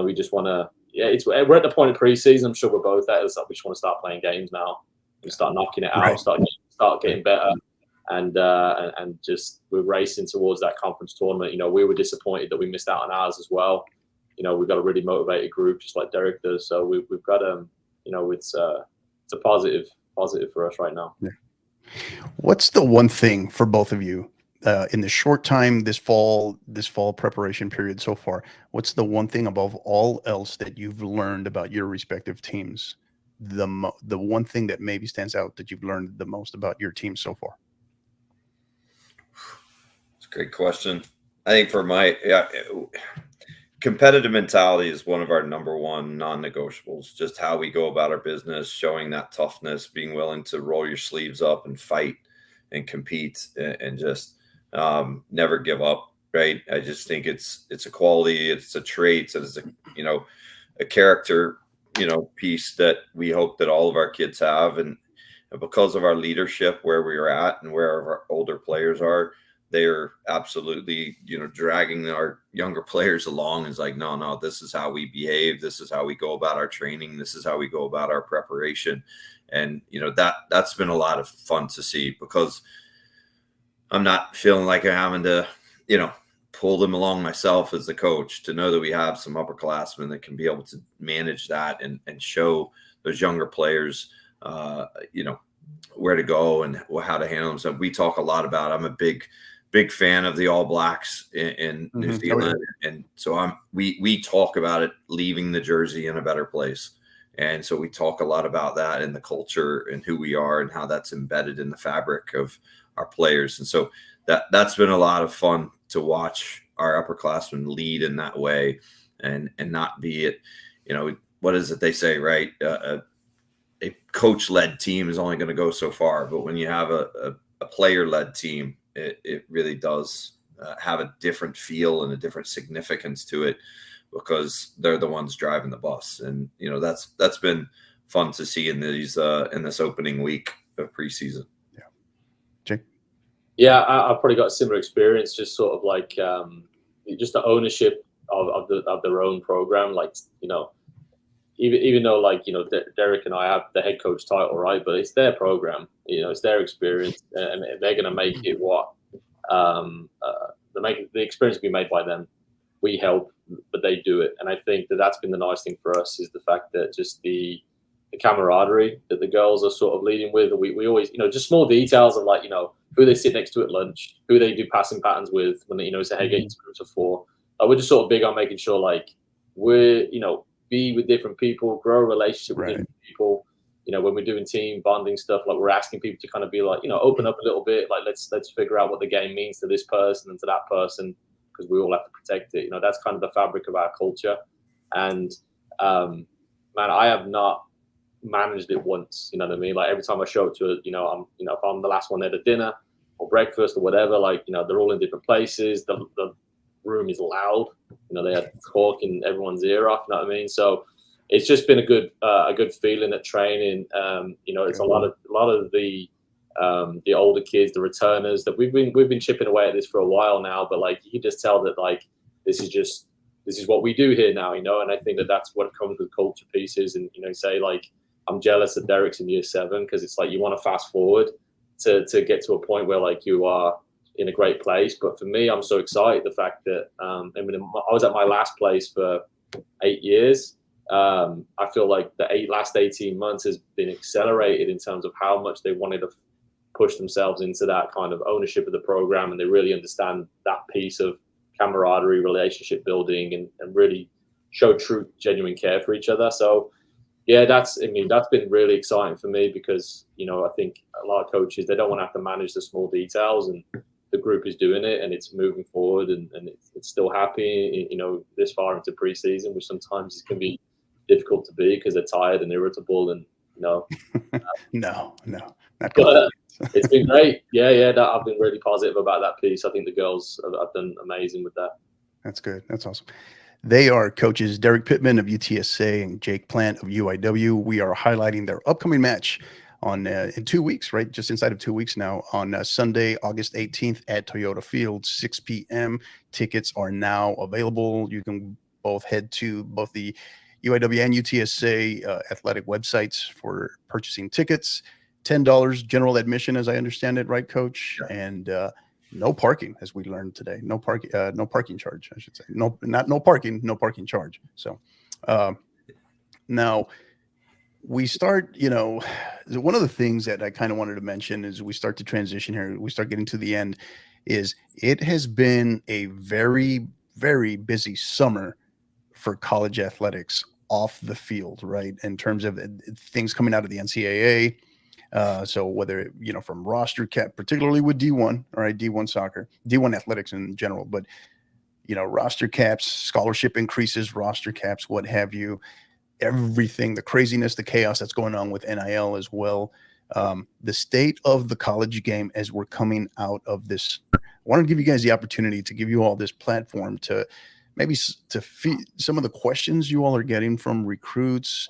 We just want to, we're at the point of preseason. I'm sure we're both at. It's like we just want to start playing games now and start knocking it out, right. start getting better, and just we're racing towards that conference tournament. We were disappointed that we missed out on ours as well. We've got a really motivated group, just like Derek does. So we've got it's a positive for us right now. Yeah. What's the one thing for both of you in the short time this fall preparation period so far? What's the one thing above all else that you've learned about your respective teams? The one thing that maybe stands out that you've learned the most about your team so far? It's a great question. I think for competitive mentality is one of our number one non-negotiables. Just how we go about our business, showing that toughness, being willing to roll your sleeves up and fight and compete, and just never give up. Right? I just think it's a quality, it's a trait, it's a character, piece that we hope that all of our kids have, and because of our leadership, where we are at, and where our older players are. They're absolutely, dragging our younger players along. It's like, no, this is how we behave. This is how we go about our training. This is how we go about our preparation. And, that's been a lot of fun to see, because I'm not feeling like I'm having to, pull them along myself as the coach, to know that we have some upperclassmen that can be able to manage that and show those younger players, where to go and how to handle them. So we talk a lot about, I'm a big fan of the All Blacks in New Zealand. And so we talk about it, leaving the jersey in a better place. And so we talk a lot about that and the culture and who we are and how that's embedded in the fabric of our players. And so that's been a lot of fun to watch our upperclassmen lead in that way, and not be it, what is it they say, right? A coach-led team is only going to go so far, but when you have a player-led team, it really does have a different feel and a different significance to it, because they're the ones driving the bus. And that's been fun to see in this opening week of preseason. Yeah, Jake. Yeah, I've probably got a similar experience. Just sort of like just the ownership of their own program. Like even though Derek and I have the head coach title, right? But it's their program. It's their experience, and they're going to make it the experience be made by them. We help, but they do it. And I think that's been the nice thing for us, is the fact that just the camaraderie that the girls are sort of leading with. We always, just small details of who they sit next to at lunch, who they do passing patterns with when it's a head games groups of 4. We're just sort of big on making sure we're, be with different people, grow a relationship with different people. when we're doing team bonding stuff, like we're asking people to kind of be like, open up a little bit. Like let's figure out what the game means to this person and to that person, because we all have to protect it. That's kind of the fabric of our culture. And man, I have not managed it once. You know what I mean? Like every time I show up to it, if I'm the last one there to dinner or breakfast or whatever, like they're all in different places. The room is loud. They had talk in everyone's ear off. You know what I mean? So it's just been a good feeling at training. It's a lot of the older kids, the returners, that we've been chipping away at this for a while now. But like you can just tell that like this is what we do here now. And I think that's what comes with culture pieces. And say like I'm jealous that Derek's in year 7, because it's like you want to fast forward to get to a point where like you are in a great place. But for me, I'm so excited the fact that I was at my last place for 8 years. I feel like the last 18 months has been accelerated in terms of how much they wanted to push themselves into that kind of ownership of the program, and they really understand that piece of camaraderie, relationship building, and really show true, genuine care for each other. So yeah, that's been really exciting for me, because I think a lot of coaches, they don't want to have to manage the small details, and the group is doing it, and it's moving forward, and it's still happy, this far into preseason, which sometimes it can be difficult to be because they're tired and irritable, and no, not but it's been great. Yeah, I've been really positive about that piece. I think the girls have done amazing with that. That's good. That's awesome. They are coaches Derek Pittman of UTSA and Jake Plant of UIW. We are highlighting their upcoming match on in 2 weeks, right? Just inside of 2 weeks now, on Sunday, August 18th at Toyota Field, 6 p.m. Tickets are now available. You can both head to both the UIW and UTSA athletic websites for purchasing tickets. $10 general admission, as I understand it, right, Coach? Yeah. And no parking, as we learned today. No parking charge, I should say. No parking charge. So now we start, one of the things that I kind of wanted to mention is we start to transition here. We start getting to the end. Is it has been a very, very busy summer for college athletics off the field, right? In terms of things coming out of the NCAA. So whether, from roster cap, particularly with D1, all right, D1 soccer, D1 athletics in general, but, roster caps, scholarship increases, roster caps, what have you, everything, the craziness, the chaos that's going on with NIL as well. The state of the college game as we're coming out of this. I want to give you guys the opportunity to give you all this platform to maybe to feed some of the questions you all are getting from recruits,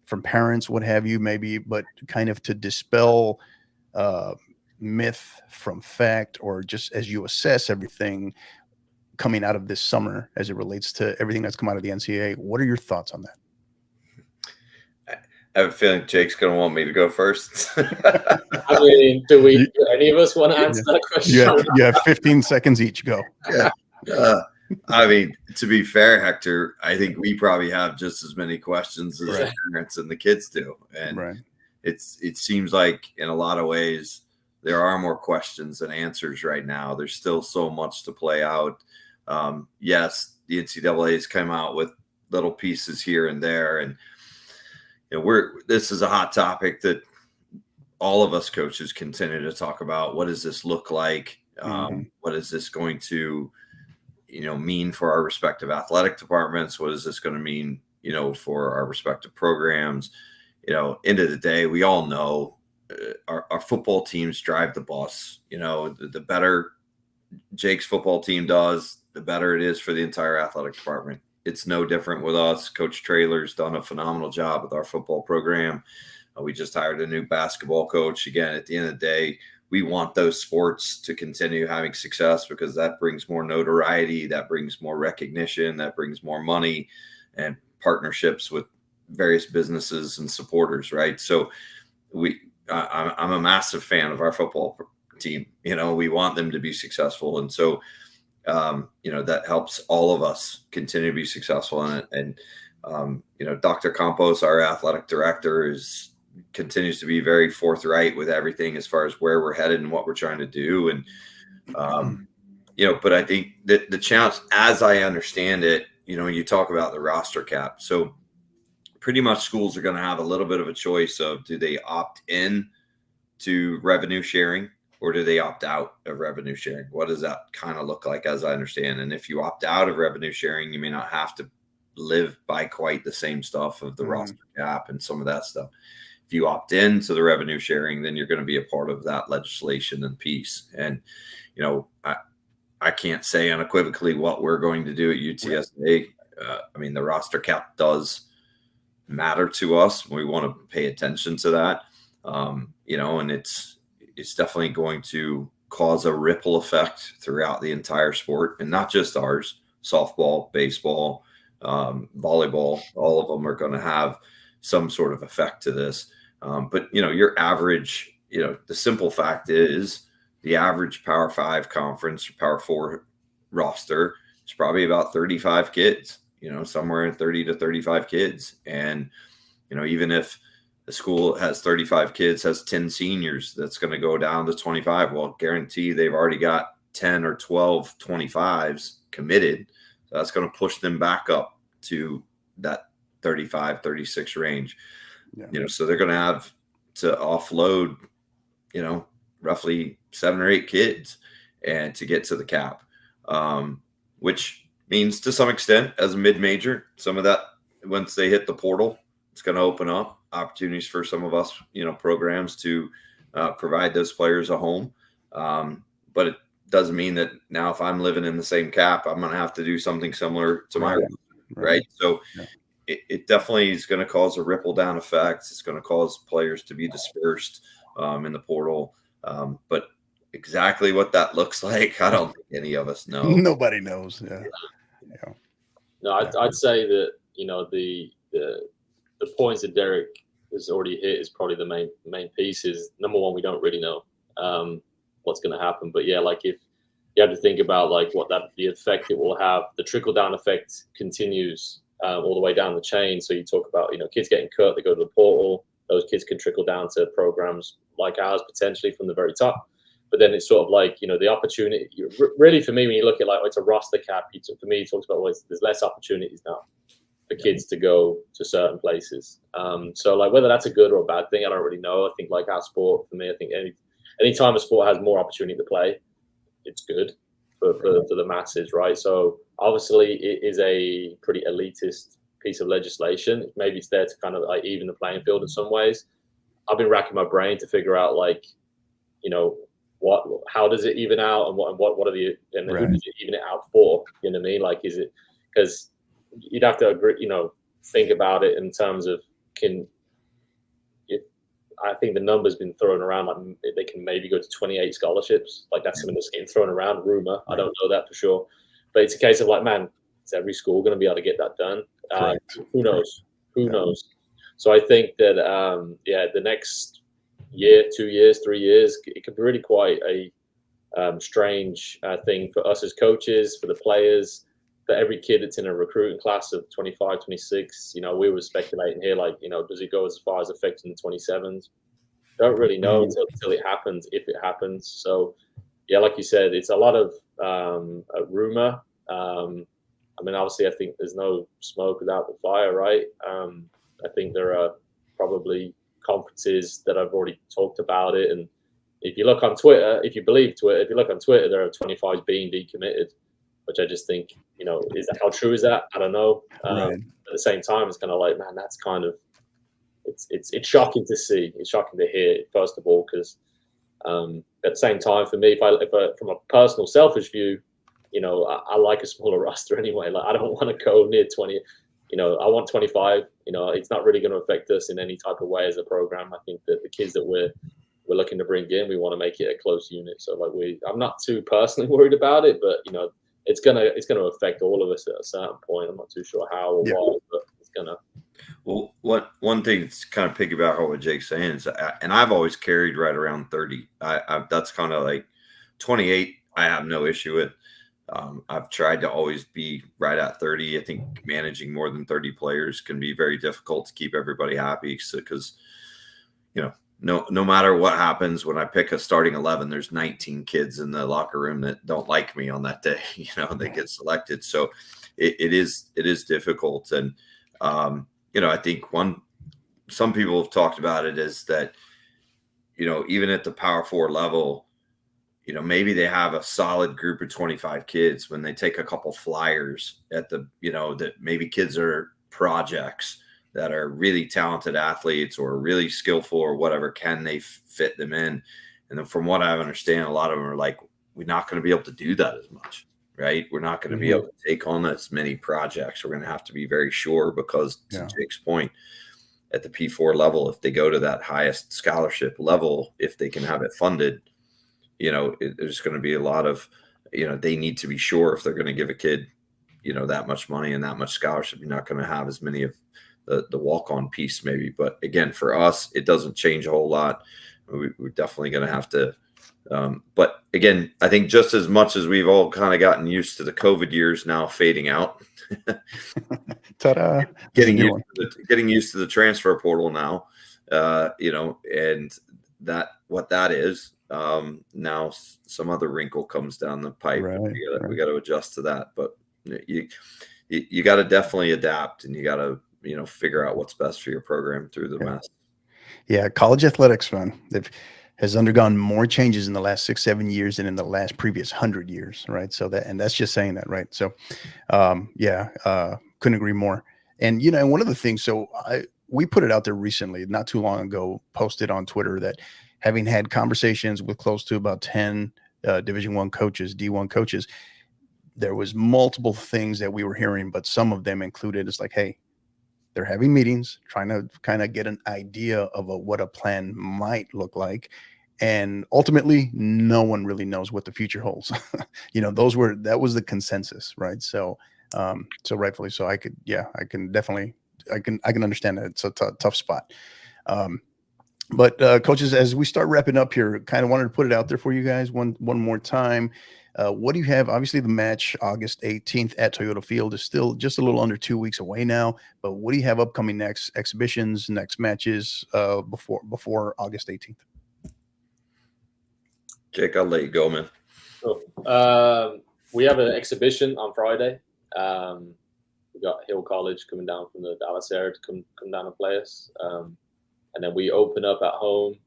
from parents, what have you, maybe, but kind of to dispel myth from fact, or just as you assess everything coming out of this summer as it relates to everything that's come out of the NCAA. What are your thoughts on that? I have a feeling Jake's going to want me to go first. I mean, do any of us want to answer that question? You have 15 seconds each. Go. Yeah. I mean, to be fair, Hector, I think we probably have just as many questions as the parents and the kids do. And it seems like in a lot of ways there are more questions than answers right now. There's still so much to play out. Yes, the NCAA has come out with little pieces here and there, and this is a hot topic that all of us coaches continue to talk about. What does this look like? What is this going to mean for our respective athletic departments? What is this going to mean, for our respective programs? End of the day, we all know our football teams drive the bus. The better Jake's football team does, the better it is for the entire athletic department. It's no different with us. Coach Traylor's done a phenomenal job with our football program. We just hired a new basketball coach. Again, at the end of the day, we want those sports to continue having success, because that brings more notoriety, that brings more recognition, that brings more money and partnerships with various businesses and supporters, right? So I'm a massive fan of our football team. We want them to be successful. And so, that helps all of us continue to be successful in it. And, Dr. Campos, our athletic director, continues to be very forthright with everything as far as where we're headed and what we're trying to do. And, but I think that the challenge, as I understand it, you talk about the roster cap. So pretty much schools are going to have a little bit of a choice of, do they opt in to revenue sharing, or do they opt out of revenue sharing? What does that kind of look like, as I understand? And if you opt out of revenue sharing, you may not have to live by quite the same stuff of the roster cap and some of that stuff. If you opt into the revenue sharing, then you're going to be a part of that legislation and piece. And, you know, I can't say unequivocally what we're going to do at UTSA. I mean, the roster cap does matter to us. We want to pay attention to that. You know, and it's definitely going to cause a ripple effect throughout the entire sport, and not just ours. Softball, baseball, volleyball, all of them are going to have some sort of effect to this. But, you know, your average, you know, the simple fact is the average Power 5 conference or Power 4 roster is probably about 35 kids, you know, somewhere in 30 to 35 kids. And, you know, even if the school has 35 kids, has 10 seniors, that's going to go down to 25. Well, guarantee they've already got 10 or 12 25s committed. So that's going to push them back up to that 35, 36 range. Yeah. You know, so they're going to have to offload, you know, roughly 7 or 8 kids and to get to the cap, which means to some extent, as a mid-major, some of that, once they hit the portal, it's going to open up opportunities for some of us, you know, programs to provide those players a home. But it doesn't mean that now if I'm living in the same cap, I'm going to have to do something similar to my right. So it definitely is going to cause a ripple down effect. It's going to cause players to be dispersed in the portal. But exactly what that looks like, I don't think any of us know. Nobody knows. Yeah. No, I'd say that, you know, the points that Derek has already hit is probably the main piece. Is number one, we don't really know what's going to happen. But yeah, like if you have to think about like what the effect it will have, the trickle down effect continues all the way down the chain. So you talk about, you know, kids getting cut, they go to the portal. Those kids can trickle down to programs like ours potentially from the very top. But then it's sort of like, you know, the opportunity. Really, for me, when you look at like it's a roster cap, for me, it talks about there's less opportunities now for kids to go to certain places. So like whether that's a good or a bad thing, I don't really know. I think like our sport, for me, I think any time a sport has more opportunity to play, it's good for the masses, right? So obviously it is a pretty elitist piece of legislation. Maybe it's there to kind of like even the playing field in some ways. I've been racking my brain to figure out like, you know, how does it even out, and what are the, and who does it even it out for? You know what I mean? Like, is it, because you'd have to agree, you know, think about it in terms of I think the number's been thrown around, like they can maybe go to 28 scholarships. Like that's something that's getting thrown around, rumor. I don't know that for sure, but it's a case of like, man, is every school going to be able to get that done? Who knows? Who knows? So I think that, the next year, 2 years, 3 years, it could be really quite a strange thing for us as coaches, for the players, for every kid that's in a recruiting class of 25, 26. You know, we were speculating here, like, you know, does it go as far as affecting the 27s? Don't really know until it happens, if it happens. So, yeah, like you said, it's a lot of rumor. I mean, obviously, I think there's no smoke without the fire, right? I think there are probably conferences that have already talked about it. And if you look on Twitter, if you believe Twitter, if you look on Twitter, there are 25s being decommitted, which I just think, you know, how true is that? I don't know. At the same time, it's kind of like, man, that's kind of, it's shocking to see. It's shocking to hear, first of all, because at the same time, for me, if I from a personal, selfish view, you know, I like a smaller roster anyway. Like, I don't want to go near 20. You know, I want 25. You know, it's not really going to affect us in any type of way as a program. I think that the kids that we're looking to bring in, we want to make it a close unit. So like I'm not too personally worried about it, but you know, it's gonna affect all of us at a certain point. I'm not too sure how or why, but it's gonna. Well, one thing that's kind of piggyback on what Jake's saying is, and I've always carried right around 30. That's kind of like 28. I have no issue with. I've tried to always be right at 30. I think managing more than 30 players can be very difficult to keep everybody happy. So, because, you know, no matter what happens, when I pick a starting 11, there's 19 kids in the locker room that don't like me on that day. You know, they get selected. So it is difficult. And, I think some people have talked about it is that, even at the Power 4 level, maybe they have a solid group of 25 kids. When they take a couple flyers at the, that maybe kids are projects that are really talented athletes or really skillful or whatever, can they fit them in? And then from what I understand, a lot of them are like, we're not going to be able to do that as much, right? We're not going to be able to take on as many projects. We're going to have to be very sure because, to Jake's point, at the P4 level, if they go to that highest scholarship level, if they can have it funded, there's going to be a lot of, they need to be sure if they're going to give a kid, that much money and that much scholarship, you're not going to have as many of the walk-on piece maybe. But again, for us, it doesn't change a whole lot. We're definitely going to have to. But again, I think just as much as we've all kind of gotten used to the COVID years now fading out, Ta-da! getting used to the transfer portal now, and what that is. Now some other wrinkle comes down the pipe. Right, we got to adjust to that, but you got to definitely adapt, and you got to figure out what's best for your program through the mess. Yeah, college athletics, man, has undergone more changes in the last 6-7 years than in the last previous 100 years, right? So that's just saying that, right? So, couldn't agree more. And and one of the things, we put it out there recently, not too long ago, posted on Twitter that having had conversations with close to about 10 Division I coaches, D1 coaches, there was multiple things that we were hearing, but some of them included, it's like, hey, they're having meetings, trying to kind of get an idea of what a plan might look like. And ultimately, no one really knows what the future holds. That was the consensus, right? So, rightfully so. I can understand that it's a tough spot. But coaches, as we start wrapping up here, kind of wanted to put it out there for you guys one more time. What do you have? Obviously, the match August 18th at Toyota Field is still just a little under 2 weeks away now. But what do you have upcoming next exhibitions, next matches before August 18th? Jake, I'll let you go, man. Sure. We have an exhibition on Friday. We got Hill College coming down from the Dallas area to come down and play us. And then we open up at home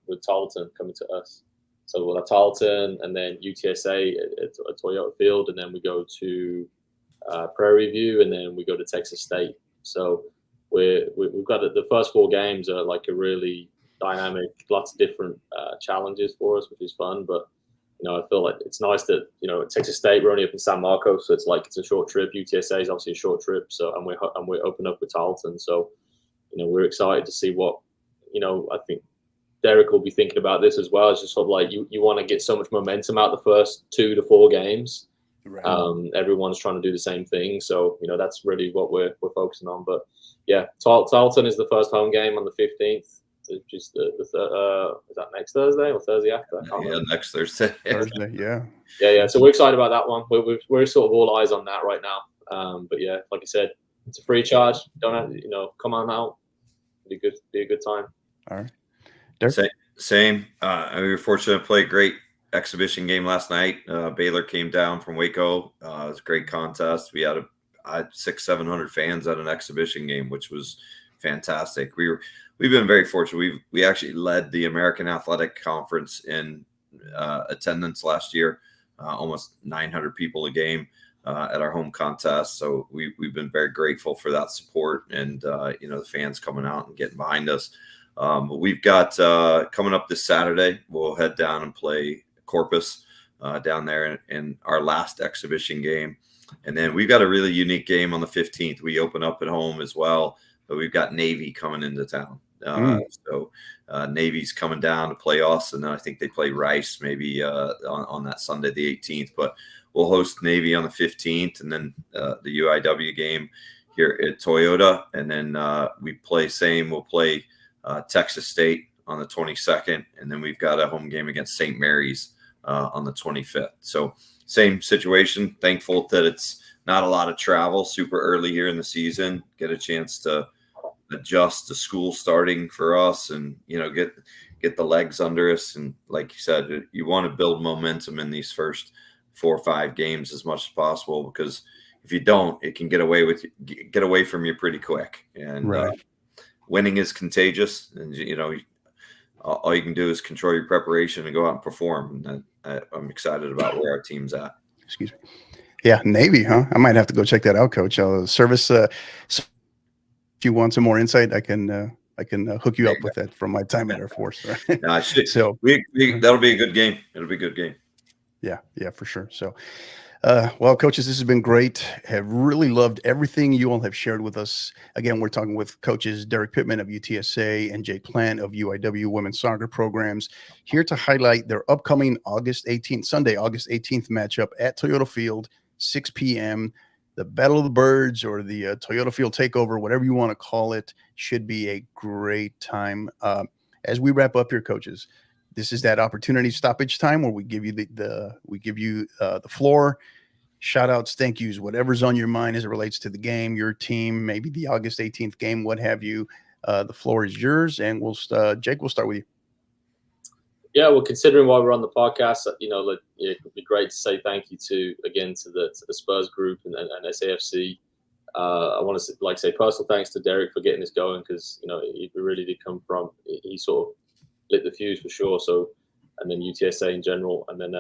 with Tarleton coming to us. So we'll have Tarleton and then UTSA at Toyota Field, and then we go to Prairie View, and then we go to Texas State. So we've got the first 4 games are like a really dynamic, lots of different challenges for us, which is fun. But I feel like it's nice that at Texas State we're only up in San Marcos, so it's a short trip. UTSA is obviously a short trip, so and we open up with Tarleton. So we're excited to see what I think Derek will be thinking about this as well. It's just sort of like you want to get so much momentum out the first 2 to 4 games. Right. Everyone's trying to do the same thing, so that's really what we're focusing on. But yeah, Tarleton is the first home game on the 15th, which is is that next Thursday or Thursday after? Next Thursday. Thursday, yeah. So we're excited about that one. We're sort of all eyes on that right now. But yeah, like I said, it's a free charge. Don't have come on out. Be a good time. All right. Same. We were fortunate to play a great exhibition game last night. Baylor came down from Waco. It was a great contest. We had 600-700 fans at an exhibition game, which was fantastic. We've been very fortunate. We actually led the American Athletic Conference in attendance last year. Almost 900 people a game at our home contest. So we've been very grateful for that support and the fans coming out and getting behind us. But we've got coming up this Saturday, we'll head down and play Corpus down there in our last exhibition game. And then we've got a really unique game on the 15th. We open up at home as well, but we've got Navy coming into town. So Navy's coming down to play us, and then I think they play Rice maybe on that Sunday, the 18th. But we'll host Navy on the 15th, and then the UIW game here at Toyota. And then we'll play Texas State on the 22nd, and then we've got a home game against St. Mary's on the 25th. So same situation. Thankful that it's not a lot of travel super early here in the season. Get a chance to adjust to school starting for us, and get the legs under us. And like you said, you want to build momentum in these first 4 or 5 games as much as possible, because if you don't, it can get away from you pretty quick. And winning is contagious, and all you can do is control your preparation and go out and perform. And I'm excited about where our team's at. Excuse me. Yeah, Navy, huh? I might have to go check that out, Coach. Service. If you want some more insight, I can hook you up with that from my time in Air Force. Right? No, so that'll be a good game. It'll be a good game. Yeah, for sure. So, well, coaches, this has been great. Have really loved everything you all have shared with us. Again, we're talking with coaches Derek Pittman of UTSA and Jake Plant of UIW women's soccer programs, here to highlight their upcoming Sunday, August 18th matchup at Toyota Field, 6 p.m. The Battle of the Birds, or the Toyota Field Takeover, whatever you want to call it, should be a great time. As we wrap up here, coaches, this is that opportunity stoppage time where we give you the floor. Shout outs, thank yous, whatever's on your mind as it relates to the game, your team, maybe the August 18th game, what have you. The floor is yours, and Jake, we'll start with you. Yeah, well, considering while we're on the podcast, it would be great to say thank you to the Spurs group and SAFC. I want to say personal thanks to Derek for getting this going, because it really did come from, he sort of lit the fuse for sure. So, and then UTSA in general, and then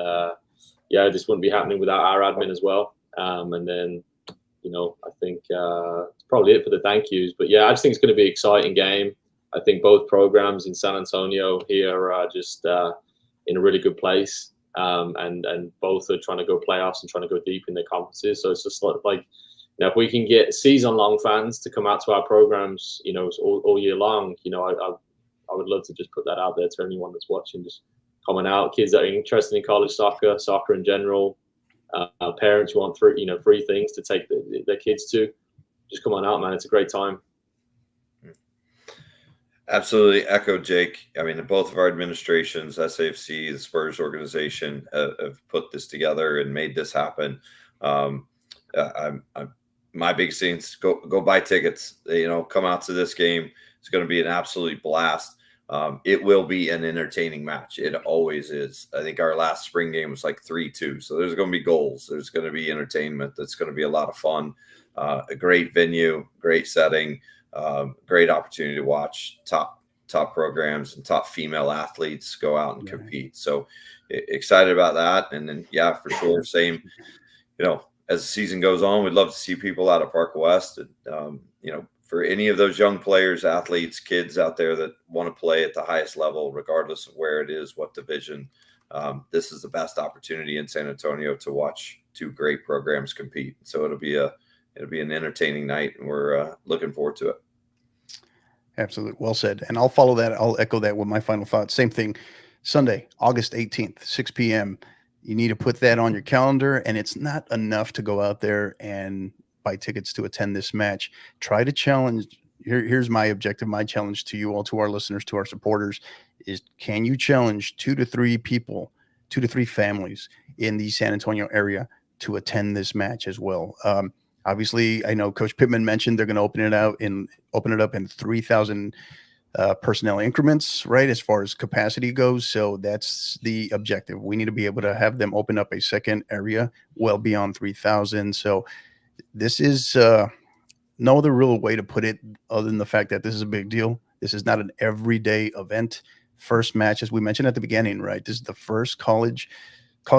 this wouldn't be happening without our admin as well. And then I think it's probably it for the thank yous. But yeah, I just think it's going to be an exciting game. I think both programs in San Antonio here are just in a really good place, and both are trying to go playoffs and trying to go deep in their conferences. So it's just like if we can get season-long fans to come out to our programs, all year long, I would love to just put that out there to anyone that's watching, just coming out, kids that are interested in college soccer in general, parents who want free things to take their kids to. Just come on out, man. It's a great time. Absolutely echo Jake. I mean, both of our administrations, SAFC, the Spurs organization, have put this together and made this happen. My big thing is go buy tickets. Come out to this game. It's going to be an absolute blast. It will be an entertaining match. It always is. I think our last spring game was like 3-2. So there's going to be goals. There's going to be entertainment. That's going to be a lot of fun. A great venue, great setting. Great opportunity to watch top programs and top female athletes go out and compete. So excited about that. And then, yeah, for sure. Same, as the season goes on, we'd love to see people out at Park West. And, for any of those young players, athletes, kids out there that want to play at the highest level, regardless of where it is, what division, this is the best opportunity in San Antonio to watch two great programs compete. So it'll be an entertaining night, and we're looking forward to it. Absolutely. Well said. And I'll follow that. I'll echo that with my final thoughts. Same thing. Sunday, August 18th, 6 p.m. You need to put that on your calendar, and it's not enough to go out there and buy tickets to attend this match. Try to challenge. Here's my objective, my challenge to you all, to our listeners, to our supporters, is can you challenge 2 to 3 people, 2 to 3 families in the San Antonio area to attend this match as well? Obviously, I know Coach Pittman mentioned they're going to open it up in 3,000 personnel increments, right, as far as capacity goes. So that's the objective. We need to be able to have them open up a second area well beyond 3,000. So this is no other real way to put it other than the fact that this is a big deal. This is not an everyday event. First match, as we mentioned at the beginning, right? This is the first college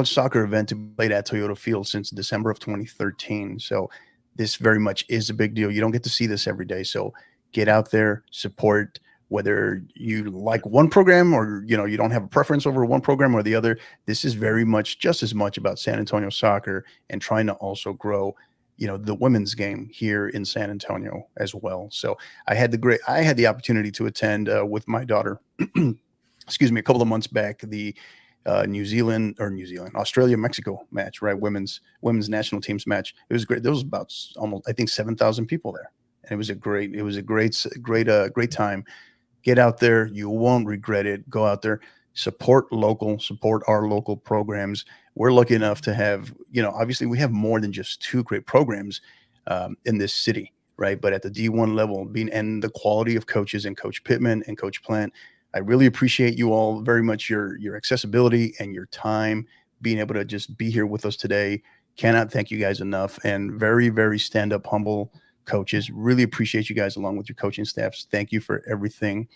soccer event to be played at Toyota Field since December of 2013. So this very much is a big deal. You don't get to see this every day. So get out there, support, whether you like one program or, you don't have a preference over one program or the other. This is very much, just as much about San Antonio soccer and trying to also grow, the women's game here in San Antonio as well. So I had the opportunity to attend with my daughter, excuse me, a couple of months back, the Australia, Mexico match, right? Women's national teams match. It was great. There was about almost, I think, 7,000 people there. And it was a great time. Get out there. You won't regret it. Go out there, support our local programs. We're lucky enough to have, obviously we have more than just 2 great programs in this city, right? But at the D1 level, and the quality of coaches and Coach Pittman and Coach Plant, I really appreciate you all very much, your accessibility and your time, being able to just be here with us today, Cannot thank you guys enough. And very, very stand-up, humble coaches. Really appreciate you guys along with your coaching staffs. Thank you for everything.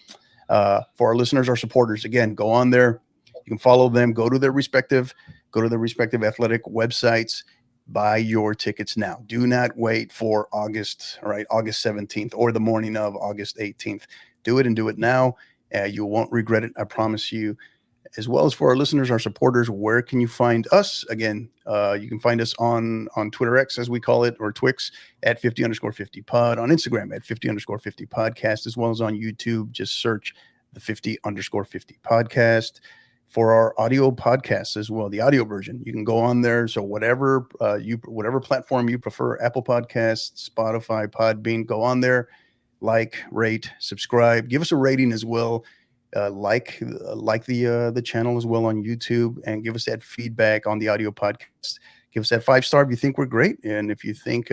For our listeners, our supporters, again, go on there. You can follow them. Go to their respective athletic websites. Buy your tickets now. Do not wait for August 17th or the morning of August 18th. Do it and do it now. You won't regret it. I promise you. As well as for our listeners, our supporters, where can you find us? Again, you can find us on Twitter X, as we call it, or Twix at 50_50 pod, on Instagram at 50_50 podcast, as well as on YouTube. Just search the 50_50 podcast. For our audio podcasts as well, the audio version, you can go on there. So whatever platform you prefer, Apple Podcasts, Spotify, Podbean, go on there, like, rate, subscribe, give us a rating as well. Like the channel as well on YouTube, and give us that feedback on the audio podcast. Give us that 5-star if you think we're great, and if you think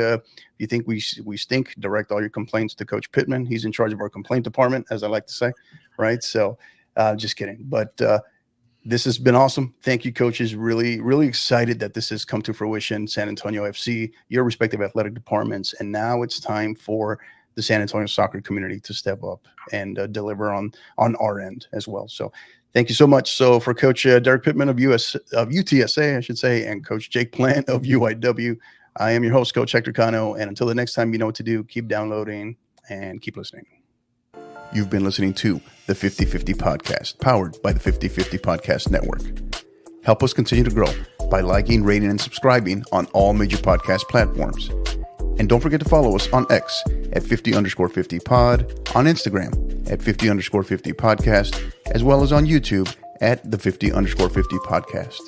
we stink, direct all your complaints to Coach Pittman. He's in charge of our complaint department, as I like to say, right? So, just kidding, but this has been awesome. Thank you, coaches. Really, really excited that this has come to fruition. San Antonio FC, your respective athletic departments, and now it's time for the San Antonio soccer community to step up and deliver on our end as well. So thank you so much. So for Coach Derek Pittman of UTSA, I should say, and Coach Jake Plant of UIW, I am your host, Coach Hector Cano. And until the next time, you know what to do. Keep downloading and keep listening. You've been listening to the 50/50 Podcast, powered by the 50/50 Podcast Network. Help us continue to grow by liking, rating, and subscribing on all major podcast platforms. And don't forget to follow us on X at 50_50 pod, on Instagram at 50_50 podcast, as well as on YouTube at the 50_50 podcast.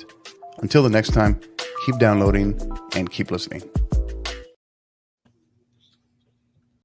Until the next time, keep downloading and keep listening.